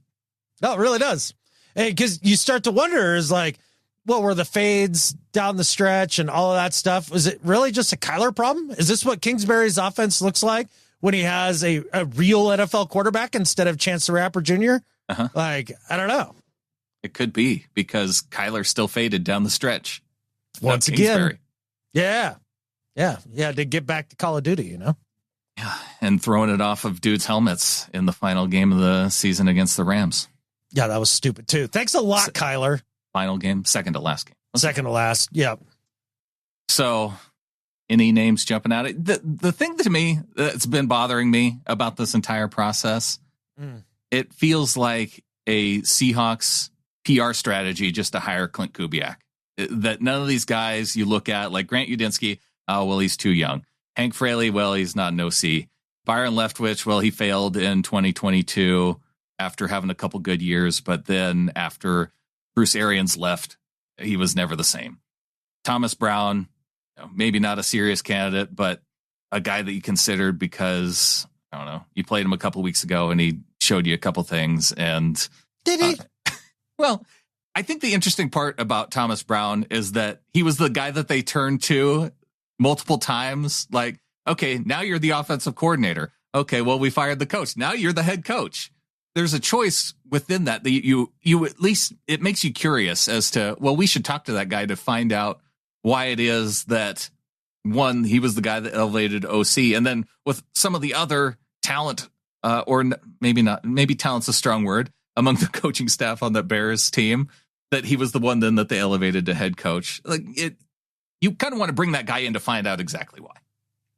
No, it really does. Because you start to wonder, is like, what were the fades down the stretch and all of that stuff? Was it really just a Kyler problem? Is this what Kingsbury's offense looks like when he has a real NFL quarterback instead of Chance the Rapper Jr.? Like, I don't know. It could be because Kyler still faded down the stretch. Once again. Yeah. To get back to Call of Duty, you know? Yeah. And throwing it off of dudes' helmets in the final game of the season against the Rams. Yeah, that was stupid too. Thanks a lot, Kyler. Final game, second to last game. Second to last. Yeah. So any names jumping out? The thing to me that's been bothering me about this entire process, it feels like a Seahawks PR strategy just to hire Klint Kubiak. That none of these guys you look at, like Grant Udinsky, well, he's too young. Hank Fraley, well, he's not an OC. Byron Leftwich, well, he failed in 2022 after having a couple good years, but then after Bruce Arians left, he was never the same. Thomas Brown, maybe not a serious candidate, but a guy that you considered because, I don't know, you played him a couple weeks ago and he showed you a couple things. And did he? Well, I think the interesting part about Thomas Brown is that he was the guy that they turned to multiple times. Like, okay, now you're the offensive coordinator. Okay, well, we fired the coach. Now you're the head coach. There's a choice within that you at least, it makes you curious as to, well, we should talk to that guy to find out why it is that, one, he was the guy that elevated OC, and then with some of the other talent, or maybe not, maybe talent's a strong word, among the coaching staff on the Bears team, that he was the one then that they elevated to head coach. Like, you kind of want to bring that guy in to find out exactly why.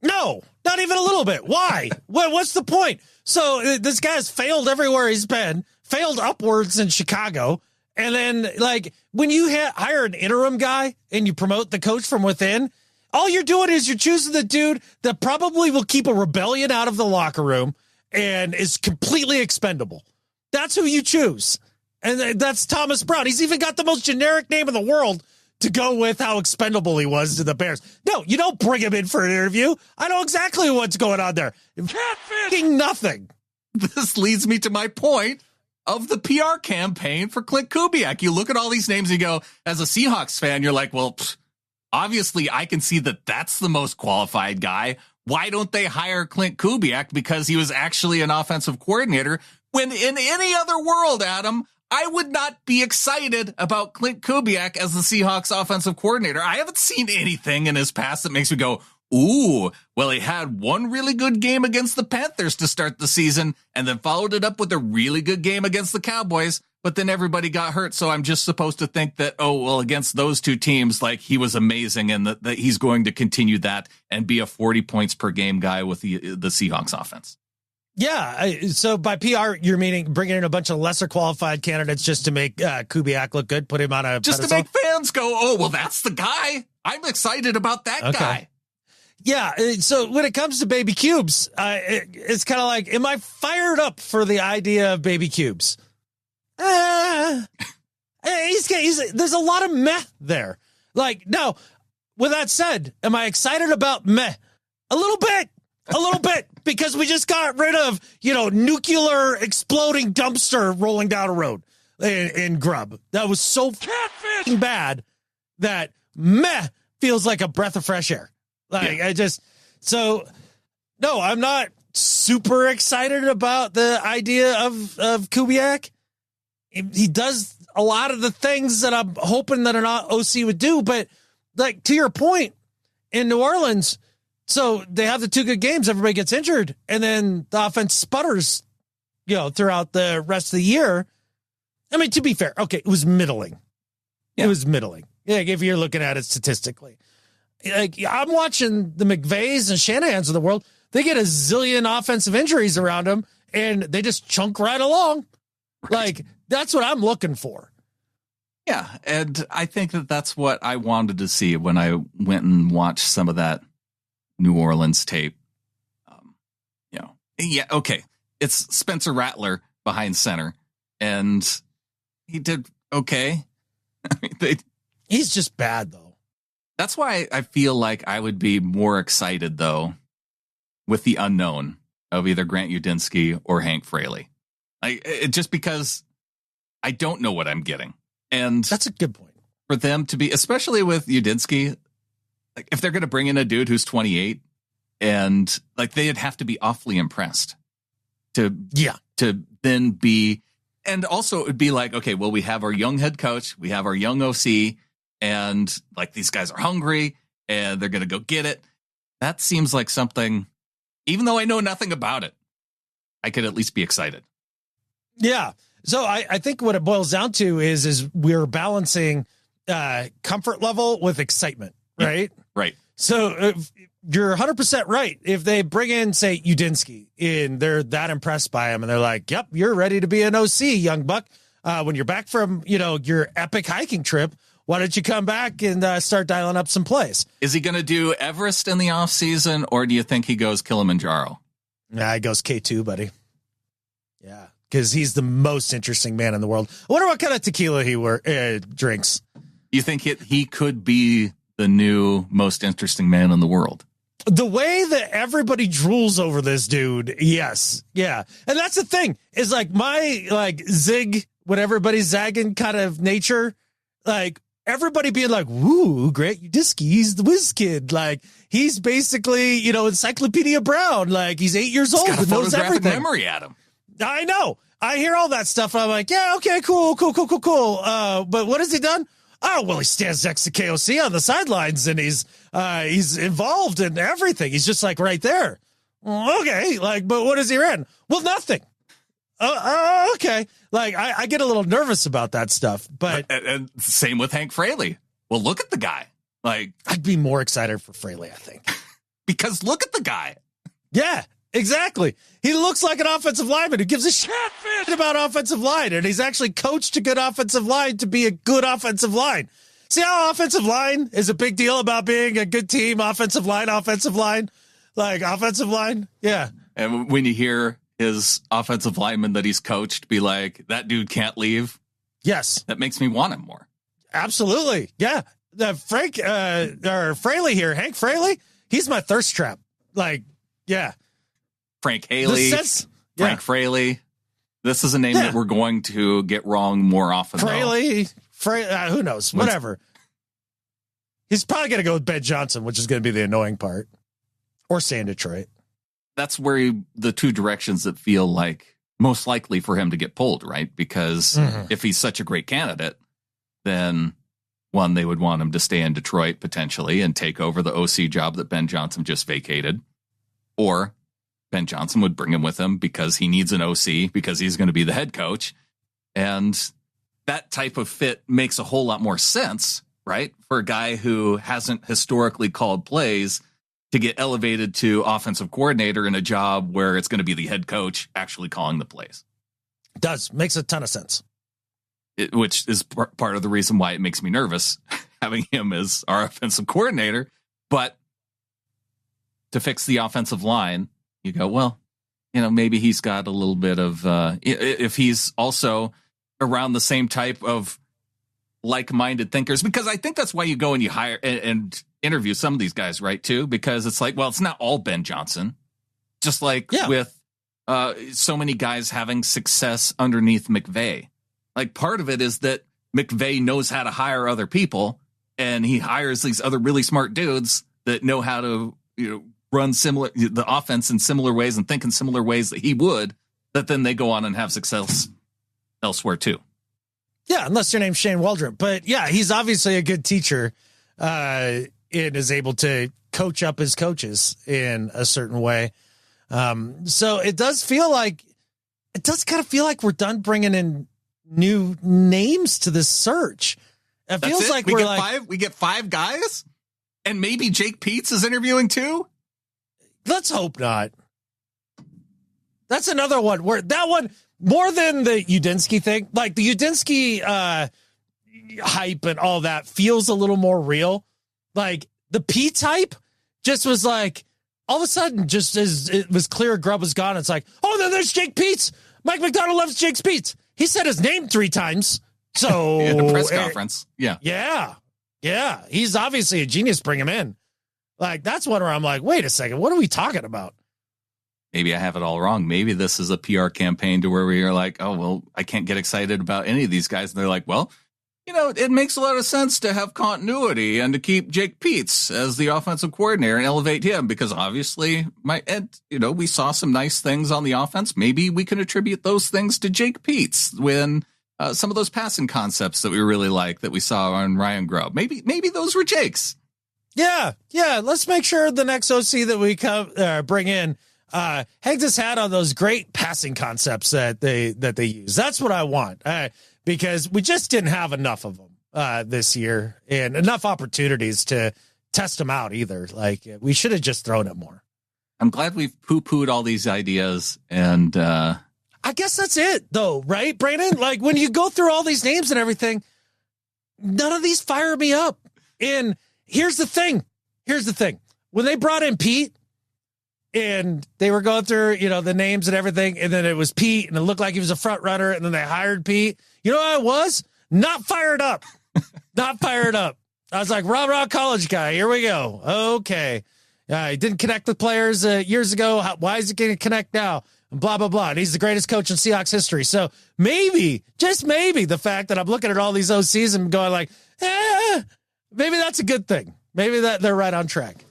No, not even a little bit. Why? What's the point? So this guy's failed everywhere he's been, failed upwards in Chicago. And then, like, when you hire an interim guy and you promote the coach from within, all you're doing is you're choosing the dude that probably will keep a rebellion out of the locker room and is completely expendable. That's who you choose. And that's Thomas Brown. He's even got the most generic name in the world to go with how expendable he was to the Bears. No, you don't bring him in for an interview. I know exactly what's going on there. Catfishing nothing. This leads me to my point of the PR campaign for Klint Kubiak. You look at all these names and you go, as a Seahawks fan, you're like, well, obviously I can see that that's the most qualified guy. Why don't they hire Klint Kubiak? Because he was actually an offensive coordinator. When in any other world, Adam, I would not be excited about Klint Kubiak as the Seahawks offensive coordinator. I haven't seen anything in his past that makes me go, ooh, well, he had one really good game against the Panthers to start the season and then followed it up with a really good game against the Cowboys. But then everybody got hurt. So I'm just supposed to think that, oh, well, against those two teams, like, he was amazing and that he's going to continue that and be a 40 points per game guy with the Seahawks offense. Yeah. So by PR, you're meaning bringing in a bunch of lesser qualified candidates just to make Kubiak look good, put him on a just pedestal? To make fans go, oh, well, that's the guy. I'm excited about that guy. Yeah. So when it comes to baby cubes, it's kind of like, am I fired up for the idea of baby cubes? There's a lot of meh there. Like, now, with that said, am I excited about meh? A little bit, because we just got rid of, nuclear exploding dumpster rolling down a road in Grub. That was so bad that meh feels like a breath of fresh air. Like, yeah. No, I'm not super excited about the idea of Kubiak. He does a lot of the things that I'm hoping that an OC would do, but like, to your point, in New Orleans, so they have the two good games, everybody gets injured, and then the offense sputters, throughout the rest of the year. I mean, to be fair, okay, it was middling. Yeah. It was middling. Yeah, if you're looking at it statistically. Like, I'm watching the McVays and Shanahans of the world. They get a zillion offensive injuries around them, and they just chunk right along. Right. Like, that's what I'm looking for. Yeah, and I think that's what I wanted to see when I went and watched some of that New Orleans tape. Yeah, okay. It's Spencer Rattler behind center, and he did okay. He's just bad, though. That's why I feel like I would be more excited, though, with the unknown of either Grant Udinsky or Hank Fraley. Just because I don't know what I'm getting. And that's a good point. For them to be, especially with Udinsky, like if they're going to bring in a dude who's 28, and like they'd have to be awfully impressed to then be, and also it would be like, okay, well, we have our young head coach, we have our young OC, and like these guys are hungry and they're going to go get it. That seems like something, even though I know nothing about it, I could at least be excited. Yeah. So I think what it boils down to is we're balancing comfort level with excitement, right? Yeah, right. So you're 100% right. If they bring in, say, Udinsky, and they're that impressed by him, and they're like, yep, you're ready to be an OC, young buck. When you're back from, your epic hiking trip, why don't you come back and start dialing up some plays? Is he going to do Everest in the offseason, or do you think he goes Kilimanjaro? Nah, he goes K2, buddy. Yeah, because he's the most interesting man in the world. I wonder what kind of tequila he drinks. You think he could be the new most interesting man in the world? The way that everybody drools over this dude, yes. Yeah. And that's the thing, is like my zig when everybody's zagging kind of nature, like everybody being like, woo, Grant Udinsky, he's the whiz kid. Like he's basically, Encyclopedia Brown. Like he's 8 years old and knows everything. Memory at him. I know. I hear all that stuff. And I'm like, yeah, okay, cool. But what has he done? Oh, well, he stands next to KOC on the sidelines, and he's involved in everything. He's just like right there. Okay, but what is he in? Well, nothing. Okay. Like I get a little nervous about that stuff, but and same with Hank Fraley. Well, look at the guy. Like I'd be more excited for Fraley, I think, because look at the guy. Yeah. Exactly. He looks like an offensive lineman who gives a shit about offensive line, and he's actually coached a good offensive line to be a good offensive line. See how offensive line is a big deal about being a good team, offensive line, like offensive line. Yeah. And when you hear his offensive lineman that he's coached be like, that dude can't leave. Yes. That makes me want him more. Absolutely. Yeah. Fraley here, Hank Fraley, he's my thirst trap. Like, yeah. Frank Haley, Frank Fraley. This is a name that we're going to get wrong more often. Fraley, who knows? Whatever. He's probably going to go with Ben Johnson, which is going to be the annoying part. Or stay in Detroit. That's where the two directions that feel like most likely for him to get pulled, right? Because if he's such a great candidate, then one, they would want him to stay in Detroit potentially and take over the OC job that Ben Johnson just vacated. Or Ben Johnson would bring him with him because he needs an OC because he's going to be the head coach. And that type of fit makes a whole lot more sense, right? For a guy who hasn't historically called plays to get elevated to offensive coordinator in a job where it's going to be the head coach actually calling the plays. It does. Makes a ton of sense. Which is part of the reason why it makes me nervous having him as our offensive coordinator. But to fix the offensive line, you go, well, maybe he's got a little bit of, if he's also around the same type of like-minded thinkers, because I think that's why you go and you hire and interview some of these guys, right, too, because it's like, well, it's not all Ben Johnson, just like with so many guys having success underneath McVay. Like part of it is that McVay knows how to hire other people, and he hires these other really smart dudes that know how to, run the offense in similar ways and think in similar ways that he would, that then they go on and have success elsewhere too. Yeah, unless your name's Shane Waldron. But yeah, he's obviously a good teacher and is able to coach up his coaches in a certain way. So it does kind of feel like we're done bringing in new names to this search. It feels like we get five guys, and maybe Jake Peetz is interviewing too. Let's hope not. That's another one where that one more than the Udinsky thing. Like the Udinsky, hype and all that feels a little more real. Like the Pete's hype just was like, all of a sudden, just as it was clear Grubb was gone, it's like, oh, no, there's Jake Peetz. Mike McDonald loves Jake Peetz. He said his name 3 times. So in a press conference. Yeah. Yeah. He's obviously a genius. Bring him in. Like, that's one where I'm like, wait a second. What are we talking about? Maybe I have it all wrong. Maybe this is a PR campaign to where we are like, oh, well, I can't get excited about any of these guys. And they're like, well, it makes a lot of sense to have continuity and to keep Jake Peetz as the offensive coordinator and elevate him because obviously we saw some nice things on the offense. Maybe we can attribute those things to Jake Peetz when some of those passing concepts that we really like that we saw on Ryan Grubb. Maybe those were Jake's. Yeah. Let's make sure the next OC that we bring in hangs his hat on those great passing concepts that they use. That's what I want. Because we just didn't have enough of them this year and enough opportunities to test them out either. Like we should have just thrown it more. I'm glad we've poo-pooed all these ideas. And I guess that's it though, right, Brandon? Like when you go through all these names and everything, none of these fire me up. And here's the thing. When they brought in Pete and they were going through, the names and everything, and then it was Pete and it looked like he was a front runner, and then they hired Pete. You know what I was? Not fired up. I was like, rah, college guy. Here we go. Okay. He didn't connect with players years ago. Why is he going to connect now? And blah, blah, blah. And he's the greatest coach in Seahawks history. So maybe, just maybe, the fact that I'm looking at all these OCs and going like, maybe that's a good thing. Maybe that they're right on track.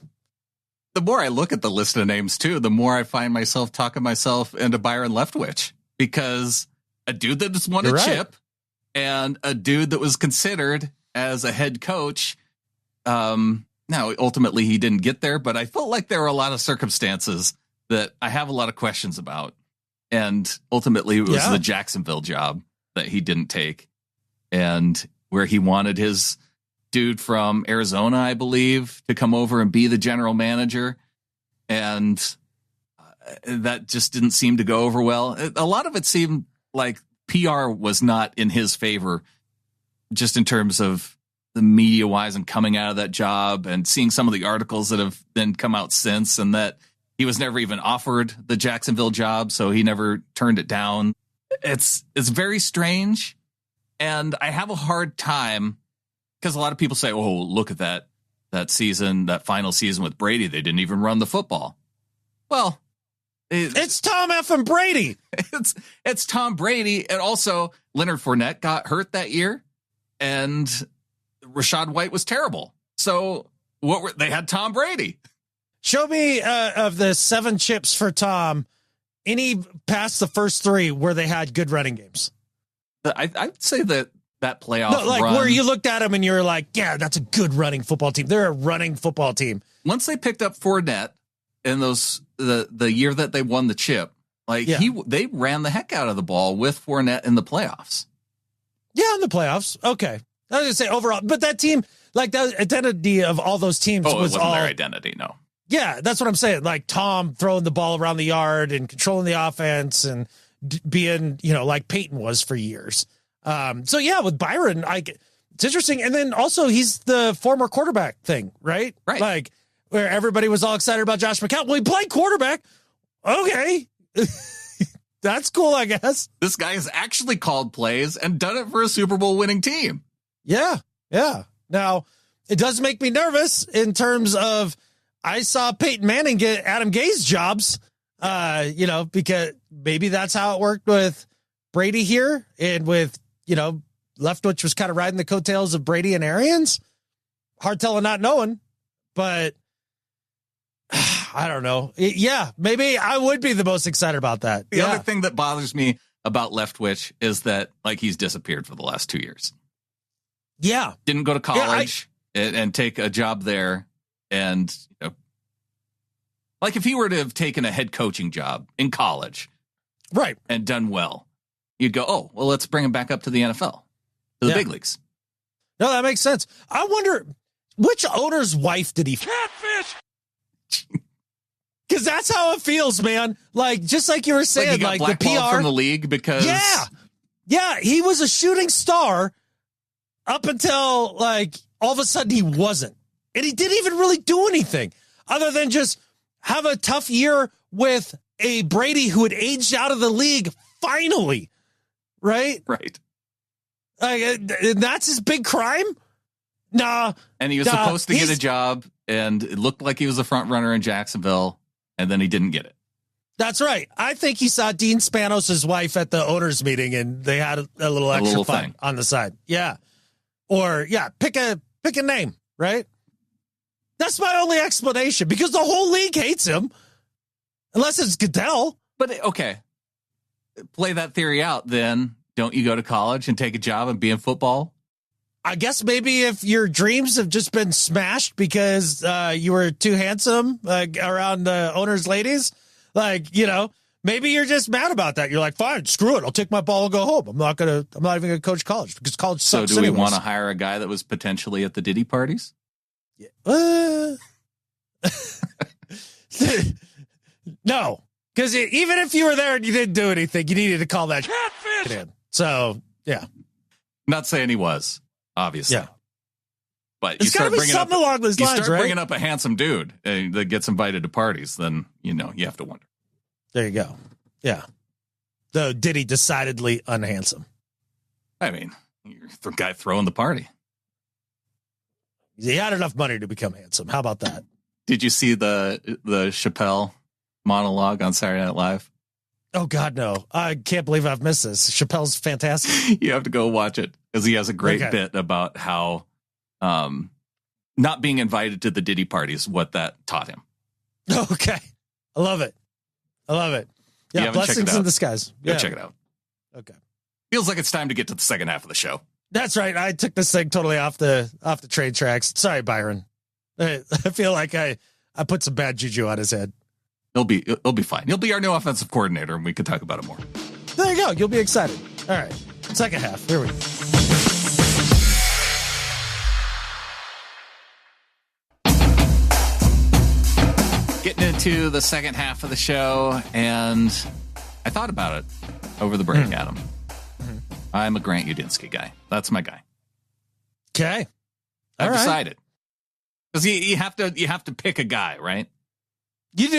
The more I look at the list of names, too, the more I find myself talking myself into Byron Leftwich, because a dude that just won a chip and a dude that was considered as a head coach. Now, ultimately, he didn't get there, but I felt like there were a lot of circumstances that I have a lot of questions about. And ultimately, it was the Jacksonville job that he didn't take, and where he wanted his dude from Arizona, I believe, to come over and be the general manager. And that just didn't seem to go over well. A lot of it seemed like PR was not in his favor, just in terms of the media wise and coming out of that job and seeing some of the articles that have then come out since, and that he was never even offered the Jacksonville job. So he never turned it down. It's very strange. And I have a hard time, because a lot of people say, oh, look at that season, that final season with Brady. They didn't even run the football. Well, it's Tom effing Brady. It's Tom Brady. And also Leonard Fournette got hurt that year and Rachaad White was terrible. So they had Tom Brady. Show me of the 7 chips for Tom, any past the first 3 where they had good running games. I'd say that playoff run, where you looked at them and you're like, yeah, that's a good running football team. They're a running football team. Once they picked up Fournette in the year that they won the chip, they ran the heck out of the ball with Fournette in the playoffs. Yeah, in the playoffs. Okay. I was going to say overall, but that team, like the identity of all those teams was it wasn't their identity. No. Yeah, that's what I'm saying. Like Tom throwing the ball around the yard and controlling the offense and being, like Peyton was for years. So yeah, with Byron, it's interesting. And then also he's the former quarterback thing, right? Right. Like where everybody was all excited about Josh McCown. Well, he played quarterback. Okay. That's cool, I guess. This guy has actually called plays and done it for a Super Bowl winning team. Yeah. Now, it does make me nervous in terms of I saw Peyton Manning get Adam Gase jobs, because maybe that's how it worked with Brady here, and with, Leftwich was kind of riding the coattails of Brady and Arians. Hard telling, not knowing, but I don't know. Yeah, maybe I would be the most excited about that. The other thing that bothers me about Leftwich is that he's disappeared for the last 2 years. Yeah. Didn't go to college and take a job there. And if he were to have taken a head coaching job in college, right, and done well, you'd go, oh, well, let's bring him back up to the NFL, to the big leagues. No, that makes sense. I wonder which owner's wife did he catfish? Because that's how it feels, man. Like, just like you were saying, he got the PR from the league because he was a shooting star up until like all of a sudden he wasn't. And he didn't even really do anything other than just have a tough year with a Brady who had aged out of the league finally. Right? Right. And that's his big crime? Nah. And he was supposed to get a job, and it looked like he was a front runner in Jacksonville, and then he didn't get it. That's right. I think he saw Dean Spanos' wife at the owners meeting, and they had a little extra fun thing on the side. Yeah. Or, pick a name, right? That's my only explanation, because the whole league hates him, unless it's Goodell. But, okay, play that theory out, then. Don't you go to college and take a job and be in football? I guess maybe if your dreams have just been smashed because you were too handsome around the owner's ladies, maybe you're just mad about that. You're like, fine, screw it. I'll take my ball and go home. I'm not even going to coach college because college sucks. So do we want to hire a guy that was potentially at the Diddy parties? Yeah. No, because even if you were there and you didn't do anything, you needed to call that catfish in. So, yeah. Not saying he was, obviously. Yeah. But it's got to be something along those lines, right? You start bringing up a handsome dude that gets invited to parties, then, you have to wonder. There you go. Yeah. Though Diddy decidedly unhandsome. I mean, you're the guy throwing the party. He had enough money to become handsome. How about that? Did you see the Chappelle monologue on Saturday Night Live? Oh, God, no. I can't believe I've missed this. Chappelle's fantastic. You have to go watch it because he has a great bit about how not being invited to the Diddy parties, what that taught him. Okay. I love it. Yeah, blessings in disguise. Go check it out. Okay. Feels like it's time to get to the second half of the show. That's right. I took this thing totally off the trade tracks. Sorry, Byron. I feel like I put some bad juju on his head. He'll be fine. He'll be our new offensive coordinator, and we can talk about it more. There you go. You'll be excited. All right. Second half. Here we go. Getting into the second half of the show, and I thought about it over the break, Adam. Mm-hmm. I'm a Grant Udinsky guy. That's my guy. Okay. I've decided. Because you have to pick a guy, right? You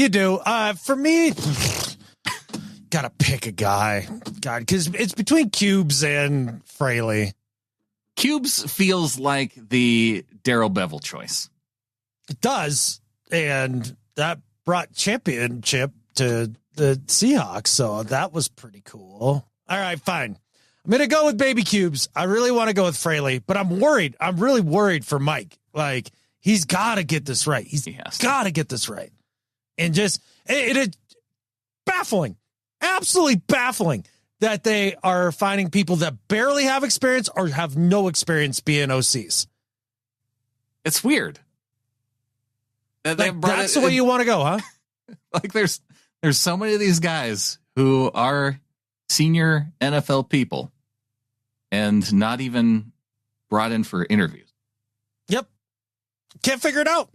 do. For me, gotta pick a guy. God, because it's between Cubes and Fraley. Cubes feels like the Darrell Bevel choice. It does, and that brought championship to the Seahawks, so that was pretty cool. All right, fine. I'm gonna go with Baby Cubes. I really want to go with Fraley, but I'm worried. I'm really worried for Mike. Like, he's got to get this right. He's got to get this right. And just, it baffling, absolutely baffling that they are finding people that barely have experience or have no experience being OCs. It's weird. That's the way you want to go, huh? Like there's so many of these guys who are senior NFL people and not even brought in for interviews. Yep. Can't figure it out.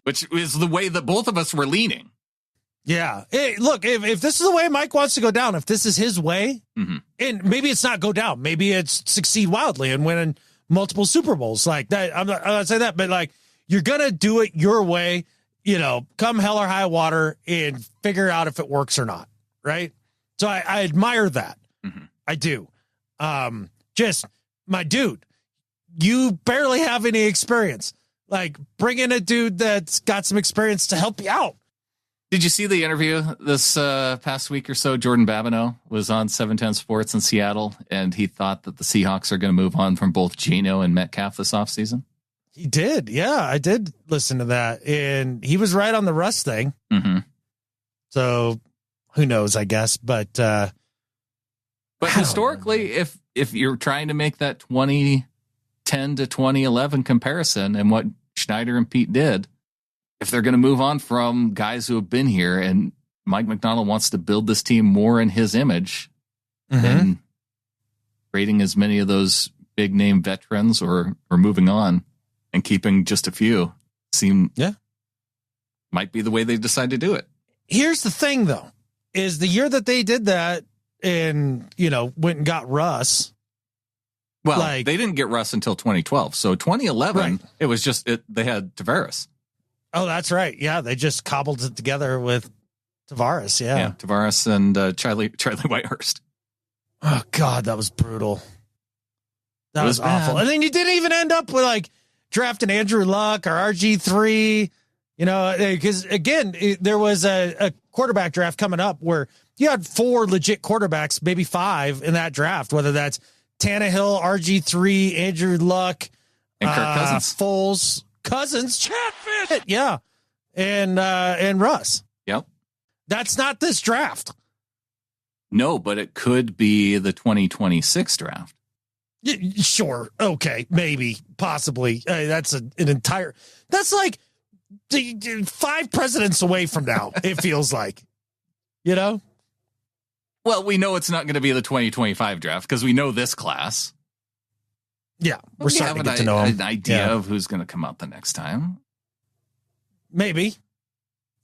Which is the way that both of us were leaning. Yeah. Hey, look, if this is the way Mike wants to go down, if this is his way, and maybe it's not go down, maybe it's succeed wildly and win multiple Super Bowls like that. I'm not saying that, but like, you're going to do it your way, come hell or high water and figure out if it works or not. Right. So I admire that. Mm-hmm. I do. Just my dude, you barely have any experience. Like, bring in a dude that's got some experience to help you out. Did you see the interview this past week or so? Jordan Babineau was on 710 Sports in Seattle, and he thought that the Seahawks are going to move on from both Geno and Metcalf this offseason. He did. Yeah, I did listen to that. And he was right on the Russ thing. Mm-hmm. So who knows, I guess. But historically, if you're trying to make that 2010 to 2011 comparison and what Schneider and Pete did, if they're going to move on from guys who have been here and Mike McDonald wants to build this team more in his image, then creating as many of those big name veterans or moving on and keeping just a few might be the way they decide to do it. Here's the thing, though, is the year that they did that and, went and got Russ, Well, they didn't get Russ until 2012. So 2011, It was just they had Tavares. Oh, that's right. Yeah, they just cobbled it together with Tavares. Yeah, Tavares and Charlie Whitehurst. Oh God, that was brutal. That was awful. And then you didn't even end up with like drafting Andrew Luck or RG3. You know, because again, there was a quarterback draft coming up where you had 4 legit quarterbacks, maybe 5 in that draft, whether that's Tannehill, RG3, Andrew Luck, and Kirk Cousins, Foles, Chatfish, yeah, and Russ. Yep, that's not this draft. No, but it could be the 2026 draft. Sure, okay, maybe, possibly. That's an entire. That's like 5 presidents away from now. It feels like, you know. Well, we know it's not going to be the 2025 draft because we know this class. Yeah, we're starting to get to know an idea of who's going to come out the next time. Maybe.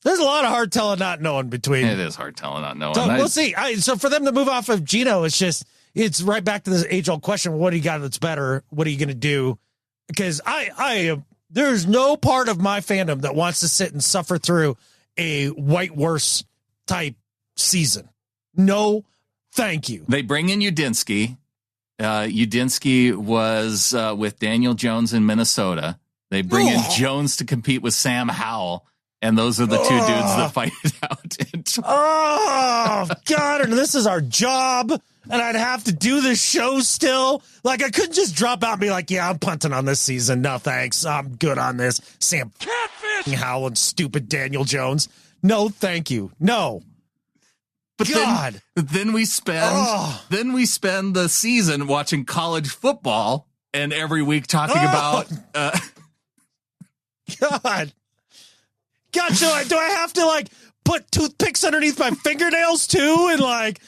There's a lot of hard telling not knowing between. It is hard telling not knowing. So we'll see. So for them to move off of Geno, it's right back to this age-old question. What do you got that's better? What are you going to do? Because there's no part of my fandom that wants to sit and suffer through a white worse type season. No, thank you. They bring in Udinsky. Udinsky was with Daniel Jones in Minnesota. They bring in Jones to compete with Sam Howell, and those are the 2 dudes that fight it out. Oh, God, and this is our job, and I'd have to do this show still. Like, I couldn't just drop out and be like, yeah, I'm punting on this season. No, thanks. I'm good on this. Sam Howell and stupid Daniel Jones. No, thank you. No. But God. Then we spend the season watching college football and every week talking about God. So do I have to like put toothpicks underneath my fingernails too and like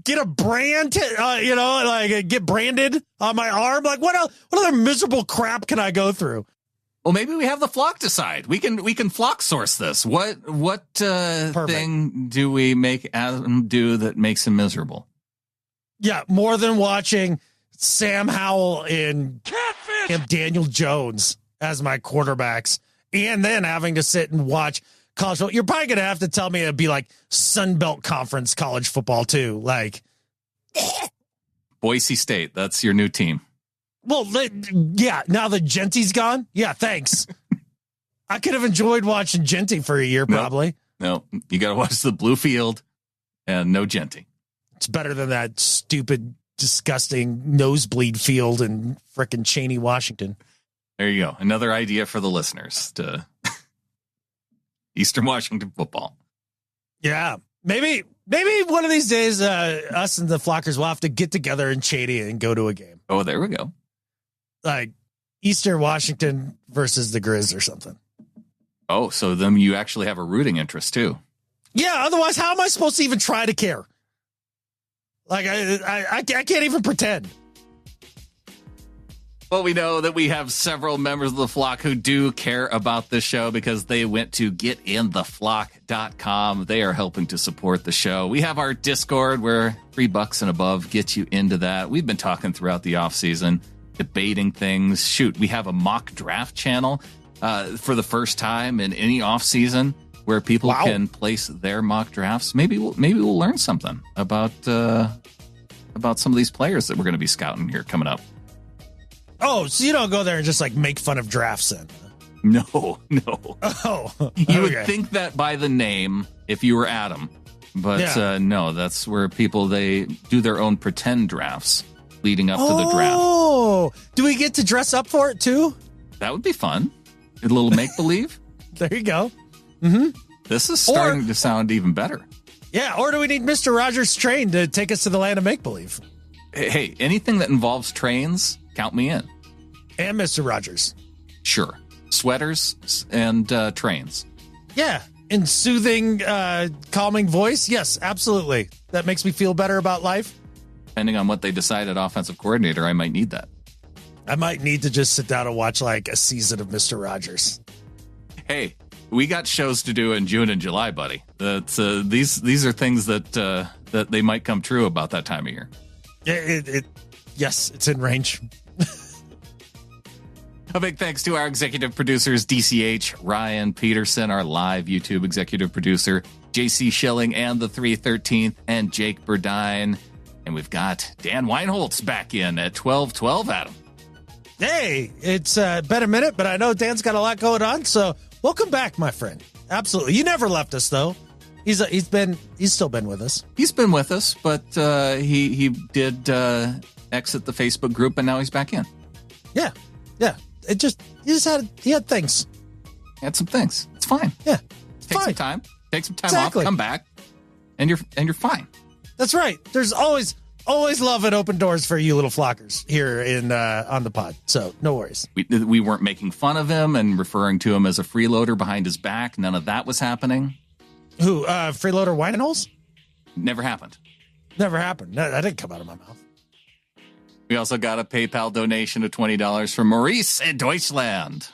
get a brand get branded on my arm? Like what other miserable crap can I go through? Well, maybe we have the flock decide. We can flock source this. What thing do we make Adam do that makes him miserable? Yeah, more than watching Sam Howell and Daniel Jones as my quarterbacks, and then having to sit and watch college football. You're probably going to have to tell me it'd be like Sun Belt Conference college football too. Like Boise State, that's your new team. Well, yeah, now that Genty's gone, yeah, thanks. I could have enjoyed watching Genty for a year, probably. No, you got to watch the blue field and no Genty. It's better than that stupid, disgusting nosebleed field in frickin' Cheney, Washington. There you go. Another idea for the listeners to Eastern Washington football. Yeah, maybe one of these days, us and the Flockers will have to get together in Cheney and go to a game. Oh, there we go. Like Eastern Washington versus the Grizz or something. Oh, so then you actually have a rooting interest too. Yeah. Otherwise, how am I supposed to even try to care? Like I can't even pretend. Well, we know that we have several members of the flock who do care about this show because they went to getintheflock.com. They are helping to support the show. We have our Discord where $3 and above gets you into that. We've been talking throughout the offseason, debating things. Shoot, we have a mock draft channel for the first time in any offseason where people can place their mock drafts. Maybe we'll learn something about some of these players that we're going to be scouting here coming up. Oh, so you don't go there and just like make fun of drafts then? No. Oh, You would think that by the name if you were Adam, but no, that's where they do their own pretend drafts leading up to the draft. Oh, do we get to dress up for it too? That would be fun. A little make believe. There you go. Mm-hmm. This is starting to sound even better. Yeah, or do we need Mr. Rogers' train to take us to the land of make believe? Hey, anything that involves trains, count me in. And Mr. Rogers. Sure. Sweaters and trains. Yeah. And soothing, calming voice. Yes, absolutely. That makes me feel better about life. Depending on what they decide at offensive coordinator, I might need that. I might need to just sit down and watch like a season of Mr. Rogers. Hey, we got shows to do in June and July, buddy. These are things that they might come true about that time of year. Yes, it's in range. A big thanks to our executive producers, DCH, Ryan Peterson, our live YouTube executive producer, JC Schilling and the 313th, and Jake Burdine. And we've got Dan Weinholtz back in at 12:12, Adam. Hey, it's been a minute, but I know Dan's got a lot going on, so welcome back, my friend. Absolutely. You never left us, though. He's still been with us. He's been with us, but he did exit the Facebook group, and now he's back in. Yeah. He had things. Had some things. It's fine. Yeah. Take some time. Take some time off. Come back, and you're fine. That's right. There's always love and open doors for you little flockers here in on the pod. So no worries. We weren't making fun of him and referring to him as a freeloader behind his back. None of that was happening. Who? Freeloader Weinholtz? Never happened. Never happened. No, that didn't come out of my mouth. We also got a PayPal donation of $20 from Maurice in Deutschland.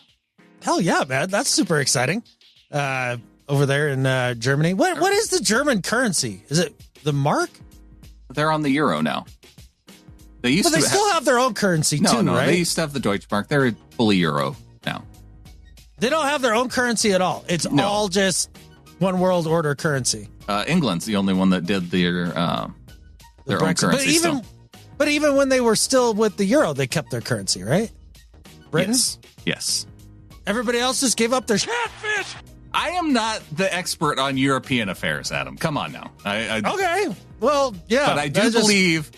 Hell yeah, man. That's super exciting. Over there in Germany. What is the German currency? Is it the mark? They're on the euro now. They still have their own currency too, right? They used to have the Deutschmark. They're fully euro now. They don't have their own currency at all. It's all just one world order currency. England's the only one that did their own currency. But even when they were still with the euro, they kept their currency, right? Britain? Yes. Everybody else just gave up their catfish. I am not the expert on European affairs, Adam. Come on now. Okay. Well, yeah. But I do believe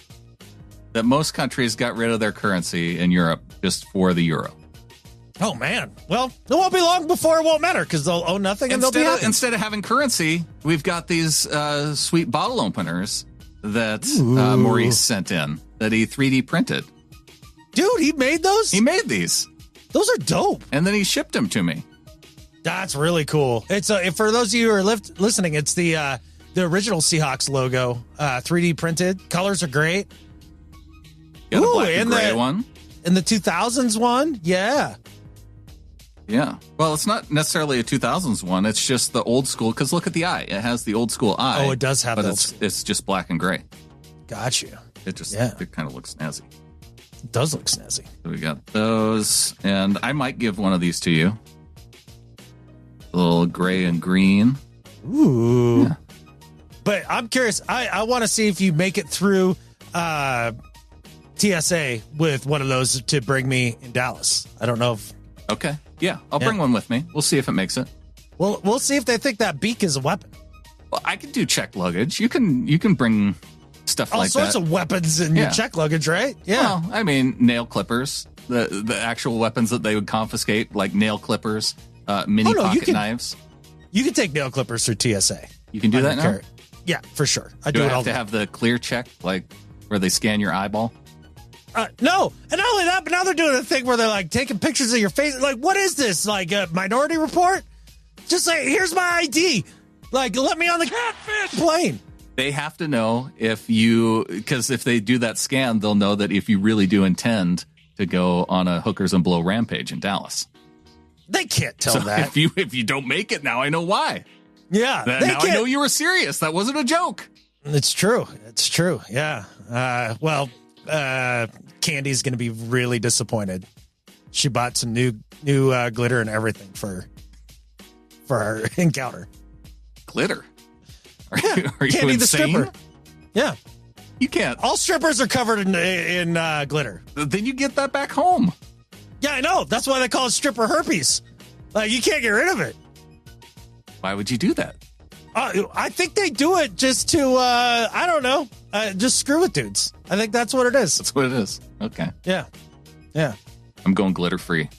that most countries got rid of their currency in Europe just for the euro. Oh, man. Well, it won't be long before it won't matter because they'll own nothing and they'll be happy. Instead of having currency, we've got these sweet bottle openers that Maurice sent in that he 3D printed. Dude, he made those? He made these. Those are dope. And then he shipped them to me. That's really cool. It's for those of you who are listening, it's the original Seahawks logo, 3D printed. Colors are great. Got a black and gray one. And the 2000s one, yeah. Yeah. Well, it's not necessarily a 2000s one. It's just the old school. Because look at the eye. It has the old school eye. Oh, it does have that. But it's just black and gray. Got you. It kind of looks snazzy. It does look snazzy. So we got those. And I might give one of these to you. A little gray and green. Ooh. Yeah. But I'm curious. I want to see if you make it through TSA with one of those to bring me in Dallas. I don't know if... Okay. Yeah, I'll bring one with me. We'll see if it makes it. Well, we'll see if they think that beak is a weapon. Well, I can do checked luggage. You can bring stuff like that. All sorts of weapons in your checked luggage, right? Yeah. Well, I mean, nail clippers, the actual weapons that they would confiscate, like nail clippers, mini pocket knives. You can take nail clippers through TSA. You can do that now? Yeah, for sure. I do it all the time. Have to have the clear check, like where they scan your eyeball? No. And not only that, but now they're doing a thing where they're like taking pictures of your face. Like, what is this? Like a Minority Report? Just say, here's my ID. Like, let me on the catfish plane. They have to know because if they do that scan, they'll know that if you really do intend to go on a hookers and blow rampage in Dallas. They can't tell that. If you don't make it, now I know why. Yeah. Now I know you were serious. That wasn't a joke. It's true. It's true. Yeah. Candy's going to be really disappointed. She bought some new glitter and everything for her encounter. Glitter? Are Candy you insane? The stripper. Yeah. You can't. All strippers are covered in glitter. Then you get that back home. Yeah, I know. That's why they call it stripper herpes. Like, you can't get rid of it. Why would you do that? I think they do it just to, I don't know, just screw with dudes. I think that's what it is. That's what it is. Okay. Yeah. Yeah. I'm going glitter free.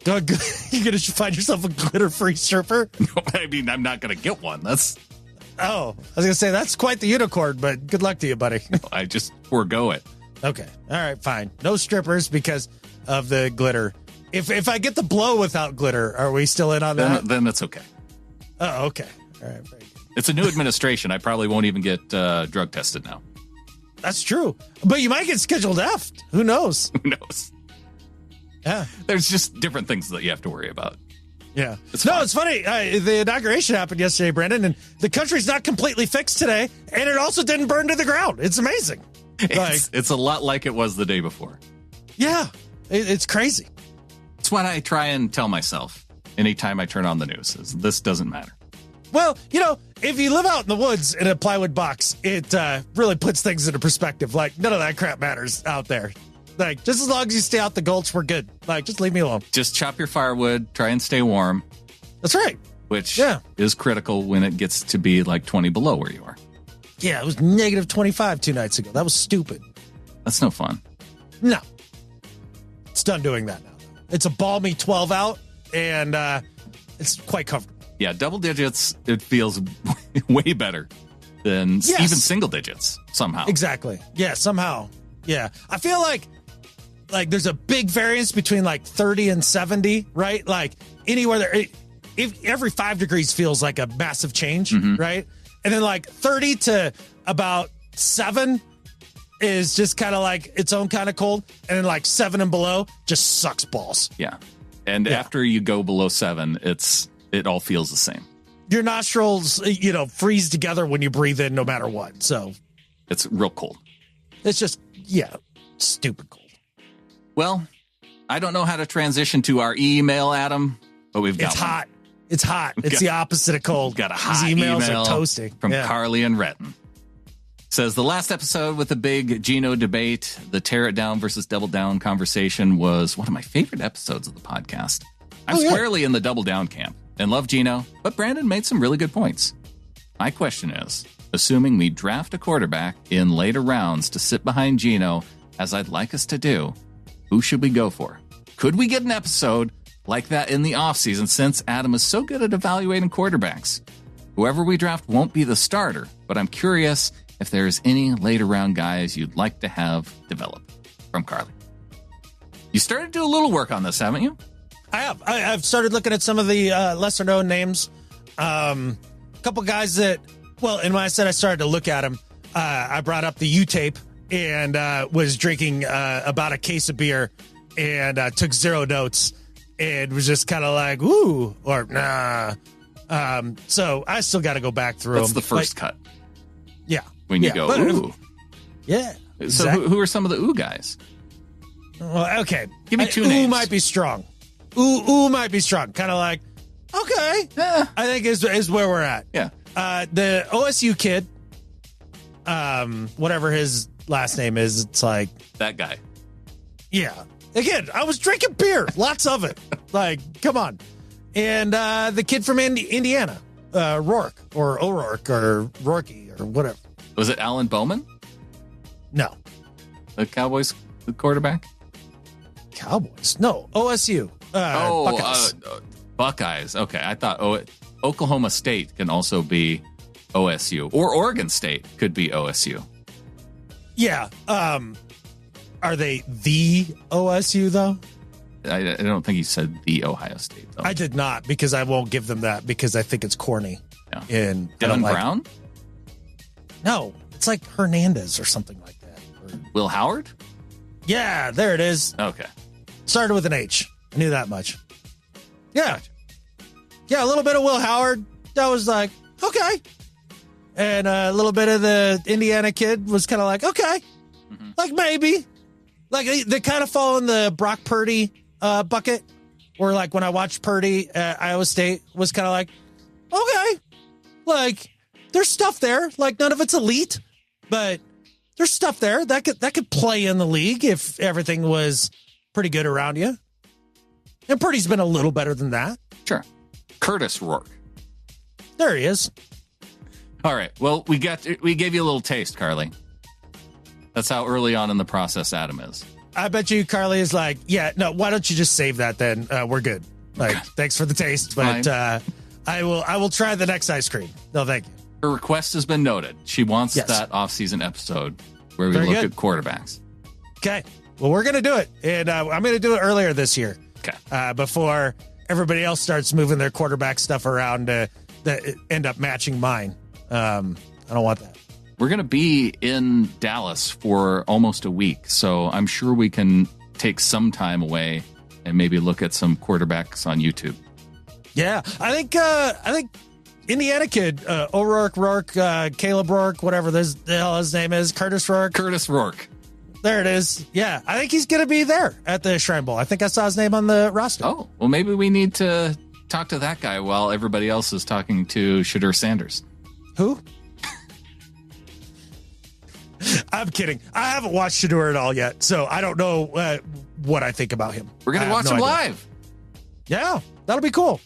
You're going to find yourself a glitter free stripper? No, I mean, I'm not going to get one. Oh, I was going to say, that's quite the unicorn, but good luck to you, buddy. I just forego it. Okay. All right, fine. No strippers because of the glitter. If I get the blow without glitter, are we still in on that? Then that's okay. Oh, okay. All right, very good. It's a new administration. I probably won't even get drug tested now. That's true. But you might get scheduled F. Who knows? Who knows? Yeah. There's just different things that you have to worry about. Yeah. It's funny. The inauguration happened yesterday, Brandon, and the country's not completely fixed today, and it also didn't burn to the ground. It's amazing. It's a lot like it was the day before. Yeah, it's crazy. It's what I try and tell myself anytime I turn on the news. Is this doesn't matter. Well, if you live out in the woods in a plywood box, it really puts things into perspective. Like, none of that crap matters out there. Like, just as long as you stay out the gulch, we're good. Like, just leave me alone. Just chop your firewood, try and stay warm. That's right. Which is critical when it gets to be like 20 below where you are. Yeah, it was negative 25 2 nights ago. That was stupid. That's no fun. No. It's done doing that now. It's a balmy 12 out, and it's quite comfortable. Yeah, double digits, it feels way better than even single digits somehow. Exactly. Yeah, somehow. Yeah. I feel like there's a big variance between like 30 and 70, right? Like anywhere there, if every 5 degrees feels like a massive change, right? And then like 30 to about 7 is just kind of like its own kind of cold. And then like 7 and below just sucks balls. Yeah. And after you go below 7, it all feels the same. Your nostrils, freeze together when you breathe in no matter what. So it's real cold. It's just, stupid cold. Well, I don't know how to transition to our email, Adam, but we've got hot. It's hot. It's the opposite of cold. Got a hot These emails email are toasting. From Carly and Retton. Says the last episode with the big Geno debate, the tear it down versus double down conversation was one of my favorite episodes of the podcast. I'm squarely in the double down camp and love Geno, but Brandon made some really good points. My question is, assuming we draft a quarterback in later rounds to sit behind Geno, as I'd like us to do, who should we go for? Could we get an episode like that in the offseason since Adam is so good at evaluating quarterbacks? Whoever we draft won't be the starter, but I'm curious if there's any later round guys you'd like to have develop. From Carly. You started to do a little work on this, haven't you? I have. I've started looking at some of the lesser known names. A couple guys that, and when I said I started to look at them, I brought up the U-tape and was drinking about a case of beer and took 0 notes and was just kind of like, ooh, or nah. So I still got to go back through them. That's the first cut. Yeah. When you go, ooh. Yeah. So exactly. who are some of the ooh guys? Well, okay. Give me 2 names. Ooh might be strong. Ooh might be strong. Kind of like, okay. I think is where we're at. Yeah. The OSU kid, whatever his last name is, it's like that guy. Yeah. Again, I was drinking beer, lots of it. Like, come on. And the kid from Indiana, Rourke or O'Rourke or Rourke or whatever. Was it Alan Bowman? No. The Cowboys quarterback? Cowboys? No, OSU. Buckeyes. Buckeyes. Okay, I thought Oklahoma State can also be OSU, or Oregon State could be OSU. Yeah. Are they the OSU though? I don't think he said the Ohio State though. I did not, because I won't give them that because I think it's corny. Yeah. And Devin Brown? No, it's like Hernandez or something like that. Will Howard? Yeah, there it is. Okay. Started with an H. I knew that much. Yeah. Yeah, a little bit of Will Howard. That was like, okay. And a little bit of the Indiana kid was kind of like, okay. Mm-hmm. Like, maybe. Like, they kind of fall in the Brock Purdy bucket. Or like when I watched Purdy at Iowa State, was kind of like, okay. Like, there's stuff there. Like, none of it's elite. But there's stuff there that could play in the league if everything was pretty good around you. And Purdy's been a little better than that. Sure. Curtis Rourke. There he is. All right. Well, we gave you a little taste, Carly. That's how early on in the process Adam is. I bet you Carly is like, yeah, no, why don't you just save that then? We're good. Like, thanks for the taste, but I will try the next ice cream. No, thank you. Her request has been noted. She wants that off-season episode where we look at quarterbacks. Okay. Well, we're going to do it. And I'm going to do it earlier this year. Okay. Before everybody else starts moving their quarterback stuff around that end up matching mine. I don't want that. We're going to be in Dallas for almost a week, so I'm sure we can take some time away and maybe look at some quarterbacks on YouTube. Yeah, I think Indiana kid, Rourke, Caleb Rourke, whatever the hell his name is, Curtis Rourke. There it is. Yeah, I think he's going to be there at the Shrine Bowl. I think I saw his name on the roster. Oh, well, maybe we need to talk to that guy while everybody else is talking to Shadur Sanders. Who? I'm kidding. I haven't watched Shadur at all yet, so I don't know what I think about him. We're going to watch him live. Yeah, that'll be cool.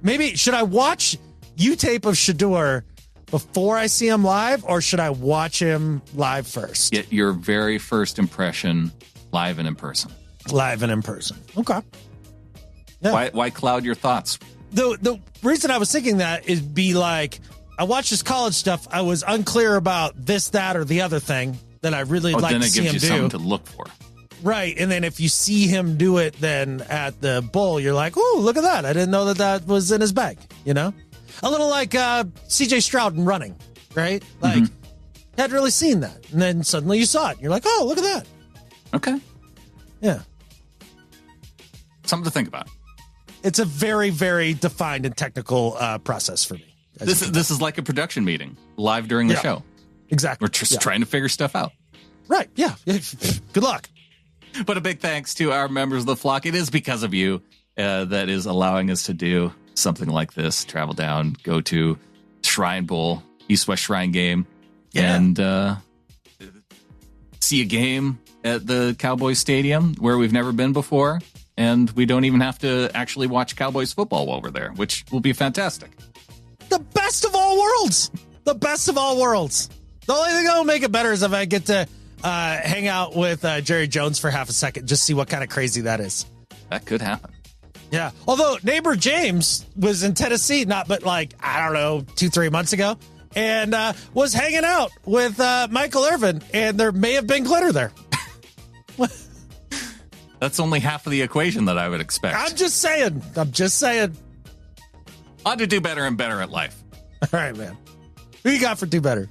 Maybe, should I watch tape of Shadur before I see him live, or should I watch him live first? Get your very first impression live and in person. Live and in person. Okay. Yeah. Why cloud your thoughts? The reason I was thinking that is be like, I watched his college stuff. I was unclear about this, that, or the other thing that I really like to see him do. Then it gives you something to look for. Right. And then if you see him do it then at the bowl, you're like, oh, look at that. I didn't know that was in his bag, you know? A little like CJ Stroud in running, right? Like, hadn't really seen that. And then suddenly you saw it. You're like, oh, look at that. Okay. Yeah. Something to think about. It's a very, very defined and technical process for me. This is like a production meeting live during the show. Exactly. We're just trying to figure stuff out. Right. Yeah. Good luck. But a big thanks to our members of the flock. It is because of you that is allowing us to do something like this. Travel down, go to Shrine Bowl, East-West Shrine game, and see a game at the Cowboys Stadium where we've never been before. And we don't even have to actually watch Cowboys football while we're there, which will be fantastic. The best of all worlds. The best of all worlds. The only thing that will make it better is if I get to hang out with Jerry Jones for half a second, just see what kind of crazy that is. That could happen. Yeah. Although neighbor James was in Tennessee, I don't know, 2-3 months ago, and was hanging out with Michael Irvin, and there may have been glitter there. That's only half of the equation that I would expect. I'm just saying. On to do better and better at life. All right, man. Who you got for do better?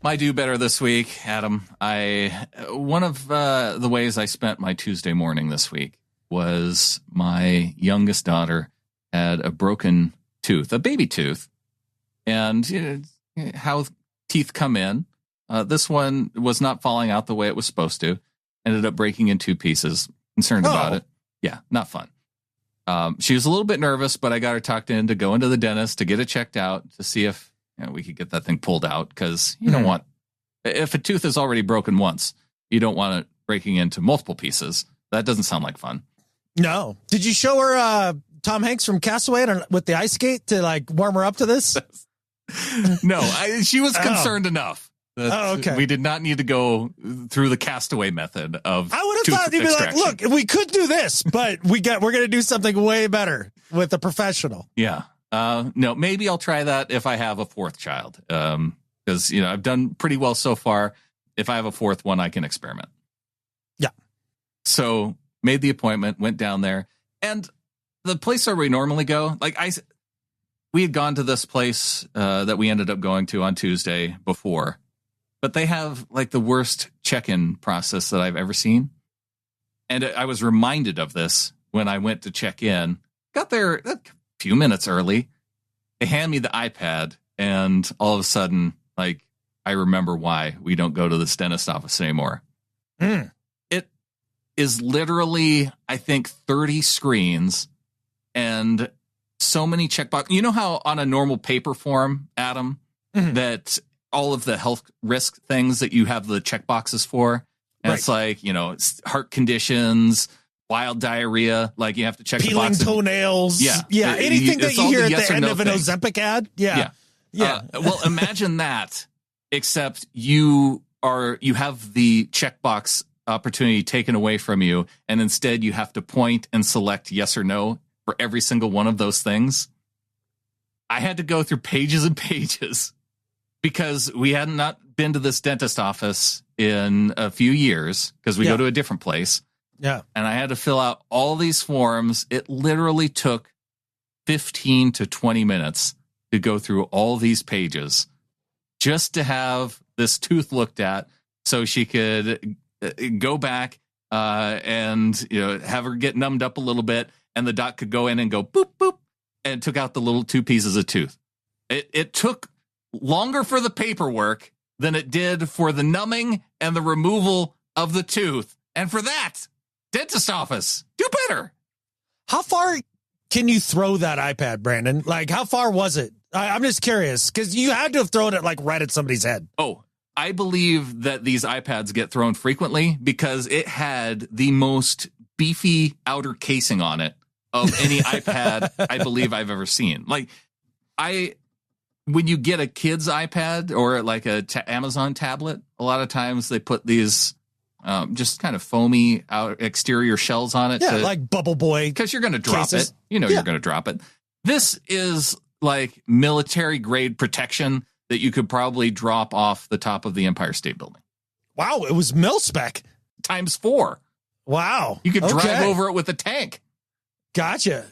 My do better this week, Adam. One of the ways I spent my Tuesday morning this week was my youngest daughter had a broken tooth, a baby tooth, and how teeth come in. This one was not falling out the way it was supposed to. Ended up breaking in 2 pieces. Concerned about it. Yeah, not fun. She was a little bit nervous, but I got her talked in to go into the dentist to get it checked out to see if we could get that thing pulled out, because you don't want, if a tooth is already broken once, you don't want it breaking into multiple pieces. That doesn't sound like fun. No. Did you show her Tom Hanks from Castaway with the ice skate to warm her up to this? No, she was concerned enough. Okay. We did not need to go through the Castaway method of. I would have thought you'd be like, look, we could do this, but we're going to do something way better with a professional. Yeah. No, maybe I'll try that if I have a 4th child. Because, I've done pretty well so far. If I have a 4th one, I can experiment. Yeah. So made the appointment, went down there, and the place where we normally go, we had gone to this place that we ended up going to on Tuesday before. But they have the worst check-in process that I've ever seen. And I was reminded of this when I went to check in. Got there a few minutes early. They hand me the iPad, and all of a sudden, I remember why we don't go to this dentist office anymore. It is literally, I think, 30 screens and so many checkboxes. You know how on a normal paper form, Adam, that all of the health risk things that you have the check boxes for. And it's it's heart conditions, wild diarrhea. You have to check peeling the box toenails. Yeah. Anything that you hear at the end of an Ozempic ad. Yeah. Well, imagine that, except you have the checkbox opportunity taken away from you. And instead you have to point and select yes or no for every single one of those things. I had to go through pages and pages, because we had not been to this dentist office in a few years, because we go to a different place. Yeah. And I had to fill out all these forms. It literally took 15 to 20 minutes to go through all these pages just to have this tooth looked at so she could go back and have her get numbed up a little bit, and the doc could go in and go boop, boop, and took out the little 2 pieces of tooth. It took longer for the paperwork than it did for the numbing and the removal of the tooth. And for that, dentist office, do better. How far can you throw that iPad, Brandon? Like, how far was it? I'm just curious, because you had to have thrown it like right at somebody's head. Oh, I believe that these iPads get thrown frequently because it had the most beefy outer casing on it of any iPad I believe I've ever seen. Like, when you get a kid's iPad or like a Amazon tablet, a lot of times they put these just kind of foamy out exterior shells on it. Yeah, like Bubble Boy. Because you're going to drop cases. it. You know you're going to drop it. This is like military grade protection that you could probably drop off the top of the Empire State Building. Wow, it was mil-spec. Times 4. Wow. You could drive over it with a tank. Gotcha.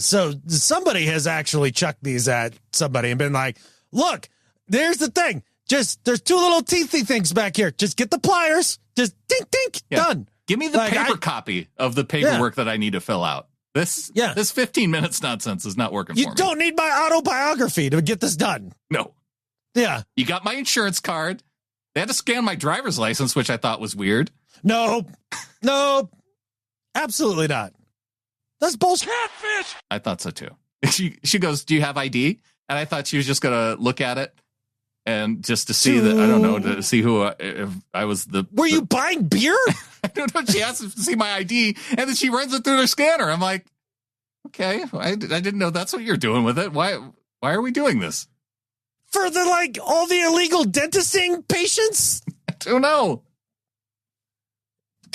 So somebody has actually chucked these at somebody and been like, look, there's the thing. There's 2 little teethy things back here. Just get the pliers. Just dink, dink, done. Give me the paper copy of the paperwork that I need to fill out. This 15 minutes nonsense is not working for me. You don't need my autobiography to get this done. No. Yeah. You got my insurance card. They had to scan my driver's license, which I thought was weird. No, absolutely not. That's bullshit. Catfish. I thought so too. She goes, do you have ID? And I thought she was just going to look at it and just to see that, I don't know, to see if I was the... Were you buying beer? I don't know. She asked to see my ID and then she runs it through their scanner. I'm like, okay, I didn't know that's what you're doing with it. Why are we doing this? For all the illegal dentisting patients? I don't know.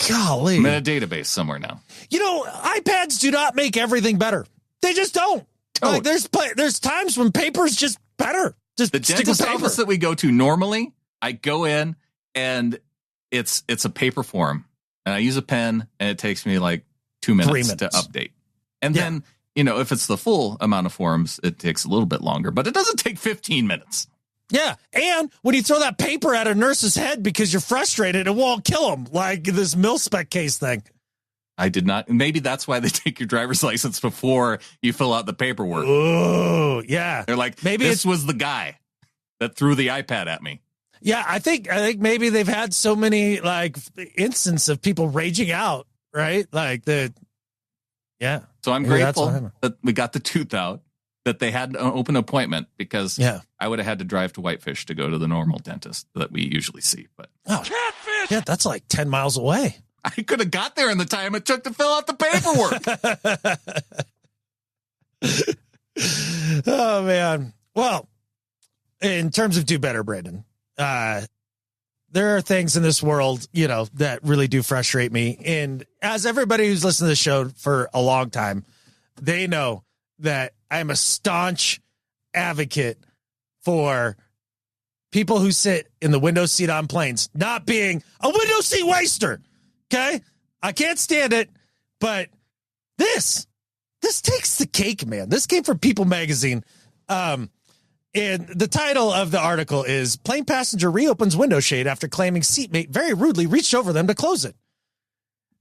Golly. I'm in a database somewhere now. iPads do not make everything better. They just don't. Like, there's times when paper's just better. Just the dentist office that we go to normally, I go in and it's a paper form and I use a pen and it takes me like 2 minutes to update. And then, if it's the full amount of forms, it takes a little bit longer, but it doesn't take 15 minutes. Yeah. And when you throw that paper at a nurse's head because you're frustrated, it won't kill them, like this mil-spec case thing. I did not. Maybe that's why they take your driver's license before you fill out the paperwork. Oh, yeah. They're like, maybe this was the guy that threw the iPad at me. Yeah, I think maybe they've had so many instances of people raging out, right? Yeah. So I'm grateful that we got the tooth out, that they had an open appointment because I would have had to drive to Whitefish to go to the normal dentist that we usually see. But catfish! Yeah, that's like 10 miles away. I could have got there in the time it took to fill out the paperwork. Oh, man. Well, in terms of do better, Brandon, there are things in this world, that really do frustrate me. And as everybody who's listened to the show for a long time, they know that I'm a staunch advocate for people who sit in the window seat on planes not being a window seat waster. Okay? I can't stand it, but this takes the cake, man. This came from People Magazine. And the title of the article is Plane Passenger Reopens Window Shade After Claiming Seatmate Very Rudely Reached Over Them to Close It.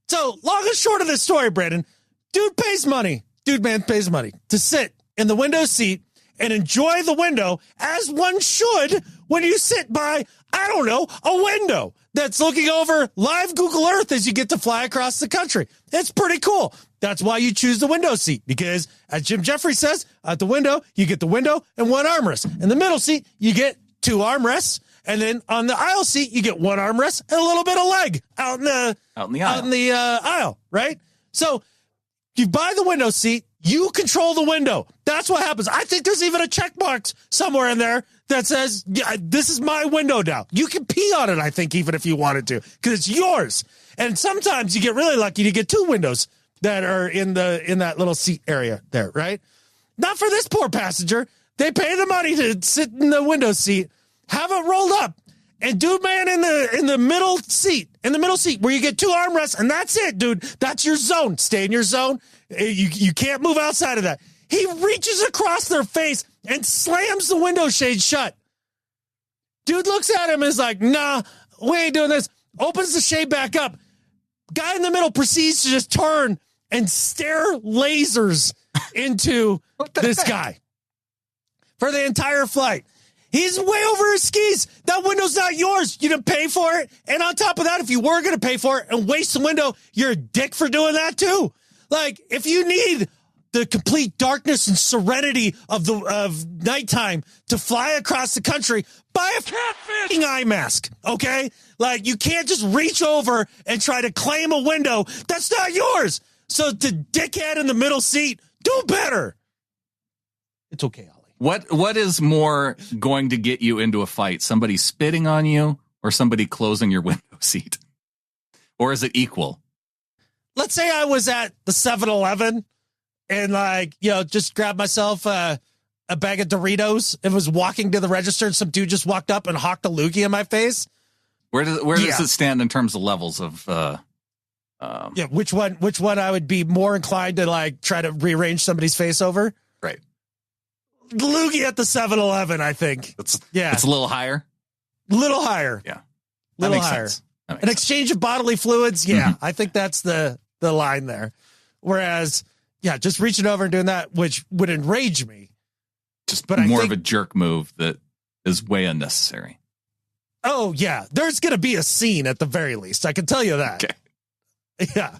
So, long and short of this story, Brandon, dude pays money to sit in the window seat and enjoy the window as one should when you sit by, I don't know, a window that's looking over live Google Earth as you get to fly across the country. It's pretty cool. That's why you choose the window seat, because as Jim Jeffries says, at the window, you get the window and one armrest. In the middle seat, you get 2 armrests. And then on the aisle seat, you get 1 armrest and a little bit of leg out in the aisle, right? So you buy the window seat, you control the window. That's what happens. I think there's even a checkbox somewhere in there that says, yeah, this is my window now. You can pee on it, I think, even if you wanted to, because it's yours. And sometimes you get really lucky to get 2 windows that are in that little seat area there, right? Not for this poor passenger. They pay the money to sit in the window seat, have it rolled up, and dude, man, in the middle seat where you get 2 armrests, and that's it, dude. That's your zone. Stay in your zone. You can't move outside of that. He reaches across their face and slams the window shade shut. Dude looks at him and is like, nah, we ain't doing this. Opens the shade back up. Guy in the middle proceeds to just turn and stare lasers into this guy for the entire flight. He's way over his skis. That window's not yours. You didn't pay for it. And on top of that, if you were going to pay for it and waste the window, you're a dick for doing that too. Like, if you need the complete darkness and serenity of nighttime to fly across the country, buy a catfish eye mask, okay? Like, you can't just reach over and try to claim a window that's not yours. So the dickhead in the middle seat, do better. It's okay, Ollie. What is more going to get you into a fight? Somebody spitting on you or somebody closing your window seat? Or is it equal? Let's say I was at the 7-Eleven and, like, just grabbed myself a bag of Doritos and was walking to the register and some dude just walked up and hawked a loogie in my face. Where does it stand in terms of levels of which one I would be more inclined to, like, try to rearrange somebody's face over? Right. Loogie at the 7-Eleven, I think. It's a little higher. Little higher. Yeah. Little higher. An exchange of bodily fluids. Yeah. I think that's the line there. Whereas, just reaching over and doing that, which would enrage me. But more of a jerk move that is way unnecessary. Oh, yeah. There's going to be a scene at the very least. I can tell you that. Okay. Yeah.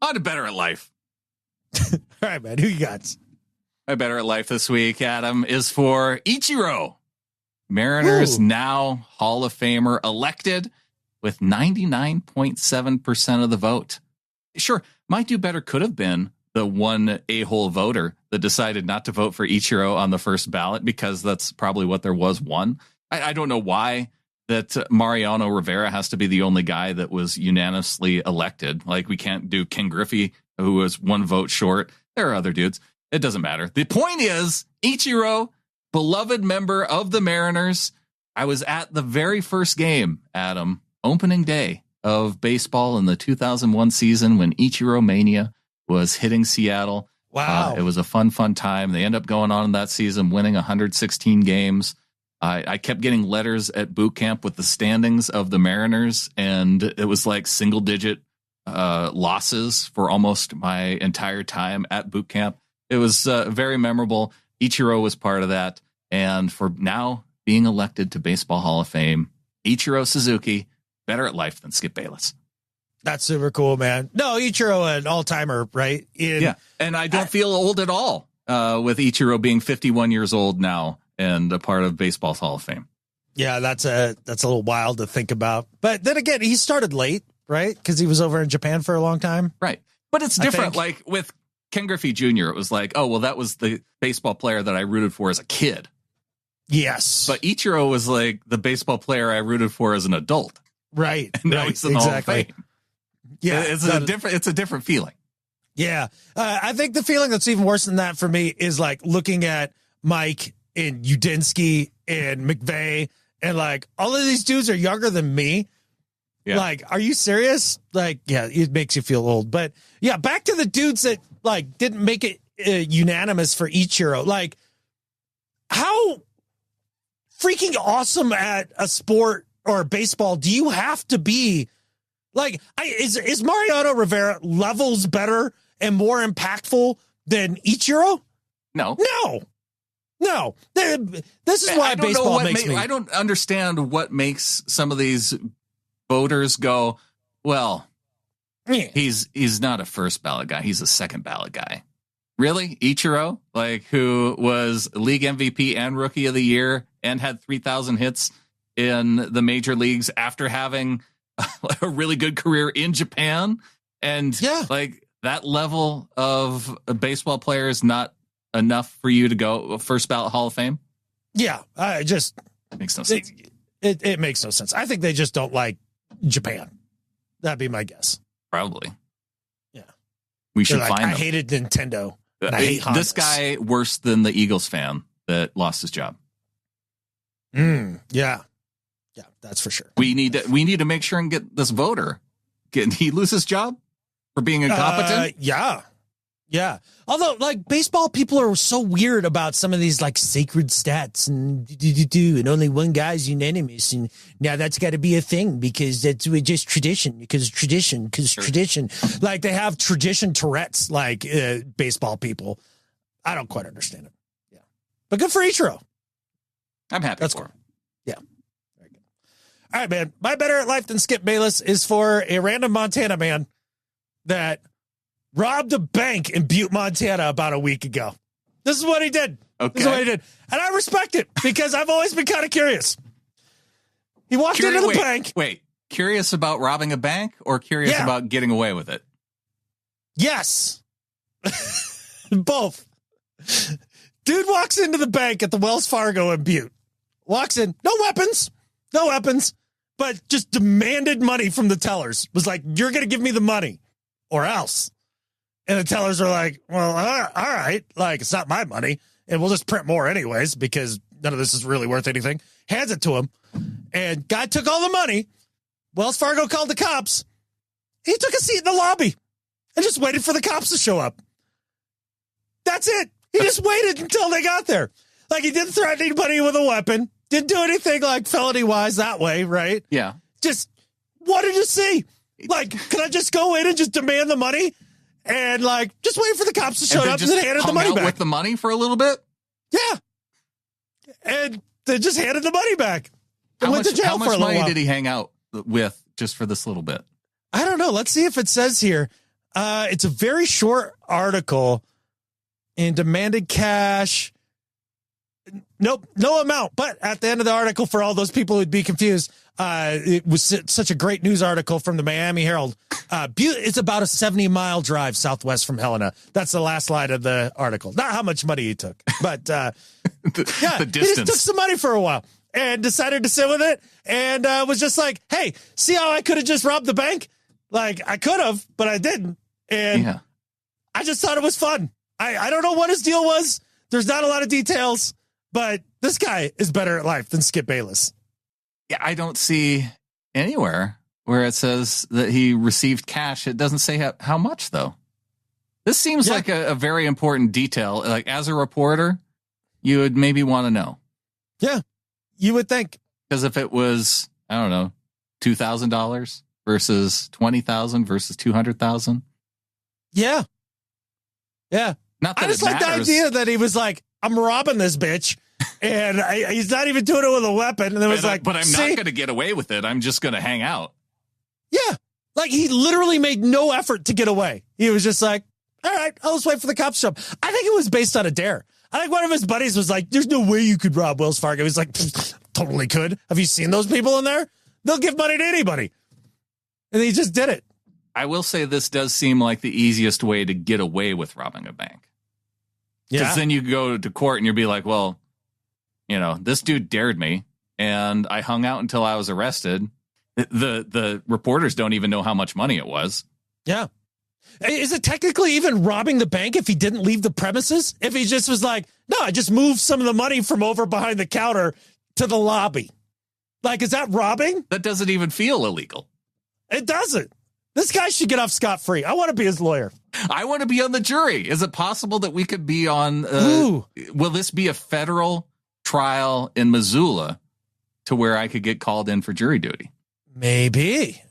On to Better at Life. All right, man. Who you got? My Better at Life this week, Adam, is for Ichiro. Mariners now Hall of Famer elected with 99.7% of the vote. Sure, might do better could have been the one a-hole voter that decided not to vote for Ichiro on the first ballot, because that's probably what there was one. I don't know why that Mariano Rivera has to be the only guy that was unanimously elected. Like, we can't do Ken Griffey, who was one vote short. There are other dudes. It doesn't matter. The point is, Ichiro, beloved member of the Mariners. I was at the very first game, Adam, opening day of baseball in the 2001 season when Ichiro Mania was hitting Seattle. Wow. It was a fun time. They ended up going on in that season, winning 116 games. I kept getting letters at boot camp with the standings of the Mariners, and it was like single-digit losses for almost my entire time at boot camp. It was very memorable. Ichiro was part of that. And for now being elected to Baseball Hall of Fame, Ichiro Suzuki, better at life than Skip Bayless. That's super cool, man. No, Ichiro, an all-timer, right? Yeah, and I don't feel old at all with Ichiro being 51 years old now and a part of Baseball's Hall of Fame. Yeah, that's a little wild to think about. But then again, he started late, right? Because he was over in Japan for a long time. Right. But it's different. Like with Ken Griffey Jr., it was like, oh, well, that was the baseball player that I rooted for as a kid. Yes. But Ichiro was like the baseball player I rooted for as an adult. Right. And now he's in the Hall of Fame. Yeah. It's a different feeling. Yeah. I think the feeling that's even worse than that for me is like looking at Mike and Udinsky and McVay and like all of these dudes are younger than me. Yeah. Like, are you serious? Like, yeah, it makes you feel old. But yeah, back to the dudes that like didn't make it unanimous for Ichiro. Like, how freaking awesome at a sport or baseball do you have to be? Like, is Mariano Rivera levels better and more impactful than Ichiro? No. This is why baseball makes me. I don't understand what makes some of these voters go, well, he's not a first ballot guy. He's a second ballot guy. Really? Ichiro, like, who was league MVP and rookie of the year and had 3,000 hits in the major leagues after having a really good career in Japan. And like that level of a baseball player is not enough for you to go first ballot Hall of Fame. Yeah. It makes no sense. It makes no sense. I think they just don't like Japan. That'd be my guess. Probably. Yeah. We should find them. I hated Nintendo. I hate Hondas. This guy worse than the Eagles fan that lost his job. Yeah. Yeah, that's for sure. We need to make sure and get this voter. Can he lose his job for being incompetent? Yeah. Although, like, baseball people are so weird about some of these like sacred stats and only one guy's unanimous, and now that's got to be a thing because that's just tradition. Because tradition. Like they have tradition Tourette's, like baseball people. I don't quite understand it. But good for Ichiro. I'm happy That's for cool. him. Yeah. Very good. All right, man. My better at life than Skip Bayless is for a random Montana man that robbed a bank in Butte, Montana about a week ago. This is what he did. Okay. This is what he did. And I respect it because I've always been kind of curious. He walked into the bank. Wait, curious about robbing a bank or curious about getting away with it? Yes. Both. Dude walks into the bank at the Wells Fargo in Butte. Walks in, no weapons, but just demanded money from the tellers. Was like, you're going to give me the money or else. And the tellers are like, well, all right. Like, it's not my money. And we'll just print more anyways because none of this is really worth anything. Hands it to him. And guy took all the money. Wells Fargo called the cops. He took a seat in the lobby and just waited for the cops to show up. That's it. He just waited until they got there. Like, he didn't threaten anybody with a weapon. Didn't do anything like felony-wise that way, right? Yeah. Just wanted to see. Like, can I just go in and just demand the money? And, like, just wait for the cops to show up and then handed the money back. With the money for a little bit? Yeah. And they just handed the money back. And went to jail for a little while. How much money did he hang out with just for this little bit? I don't know. Let's see if it says here. It's a very short article. And demanded cash. Nope, no amount. But at the end of the article, for all those people who'd be confused, it was such a great news article from the Miami Herald. Butte is about a 70-mile drive southwest from Helena. That's the last line of the article. Not how much money he took, but the distance. He just took some money for a while and decided to sit with it and was just like, hey, see how I could have just robbed the bank? Like, I could have, but I didn't. And I just thought it was fun. I don't know what his deal was. There's not a lot of details, but this guy is better at life than Skip Bayless. Yeah, I don't see anywhere where it says that he received cash. It doesn't say how much, though. This seems like a very important detail. Like, as a reporter, you would maybe want to know. Yeah, you would think. Because if it was, I don't know, $2,000 versus $20,000 versus $200,000. Yeah. Yeah. Not that I just like the idea that he was like, I'm robbing this bitch. And he's not even doing it with a weapon. And it was but I'm not going to get away with it. I'm just going to hang out. Yeah. Like, he literally made no effort to get away. He was just like, all right, I'll just wait for the cops to show up. I think it was based on a dare. I think one of his buddies was like, there's no way you could rob Wells Fargo. He's like, totally could. Have you seen those people in there? They'll give money to anybody. And he just did it. I will say this does seem like the easiest way to get away with robbing a bank. Because then you go to court and you'll be like, well, you know, this dude dared me and I hung out until I was arrested. The reporters don't even know how much money it was. Yeah. Is it technically even robbing the bank if he didn't leave the premises? If he just was like, no, I just moved some of the money from over behind the counter to the lobby. Like, is that robbing? That doesn't even feel illegal. It doesn't. This guy should get off scot-free. I want to be his lawyer. I want to be on the jury. Is it possible that we could be on... will this be a federal trial in Missoula to where I could get called in for jury duty? Maybe.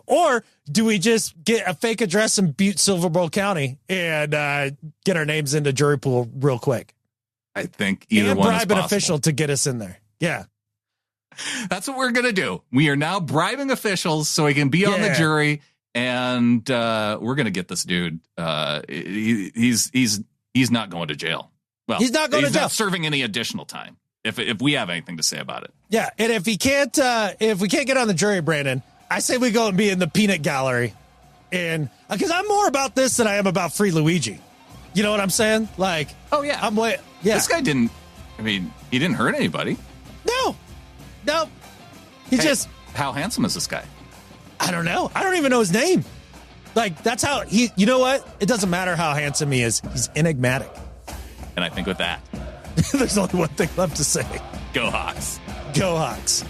Or do we just get a fake address in Butte, Silver County and get our names into jury pool real quick? I think either one is possible. And bribe an official to get us in there. Yeah. That's what we're going to do. We are now bribing officials so he can be on the jury, and we're going to get this dude. He's not going to jail. Well, he's not going to jail. He's not serving any additional time if we have anything to say about it. Yeah, and if we can't get on the jury, Brandon, I say we go and be in the peanut gallery, and because I'm more about this than I am about Free Luigi. You know what I'm saying? Like, oh yeah, This guy didn't. I mean, he didn't hurt anybody. No. How handsome is this guy? I don't know. I don't even know his name. Like, that's how you know what? It doesn't matter how handsome he is. He's enigmatic. And I think with that, there's only one thing left to say. Go Hawks. Go Hawks.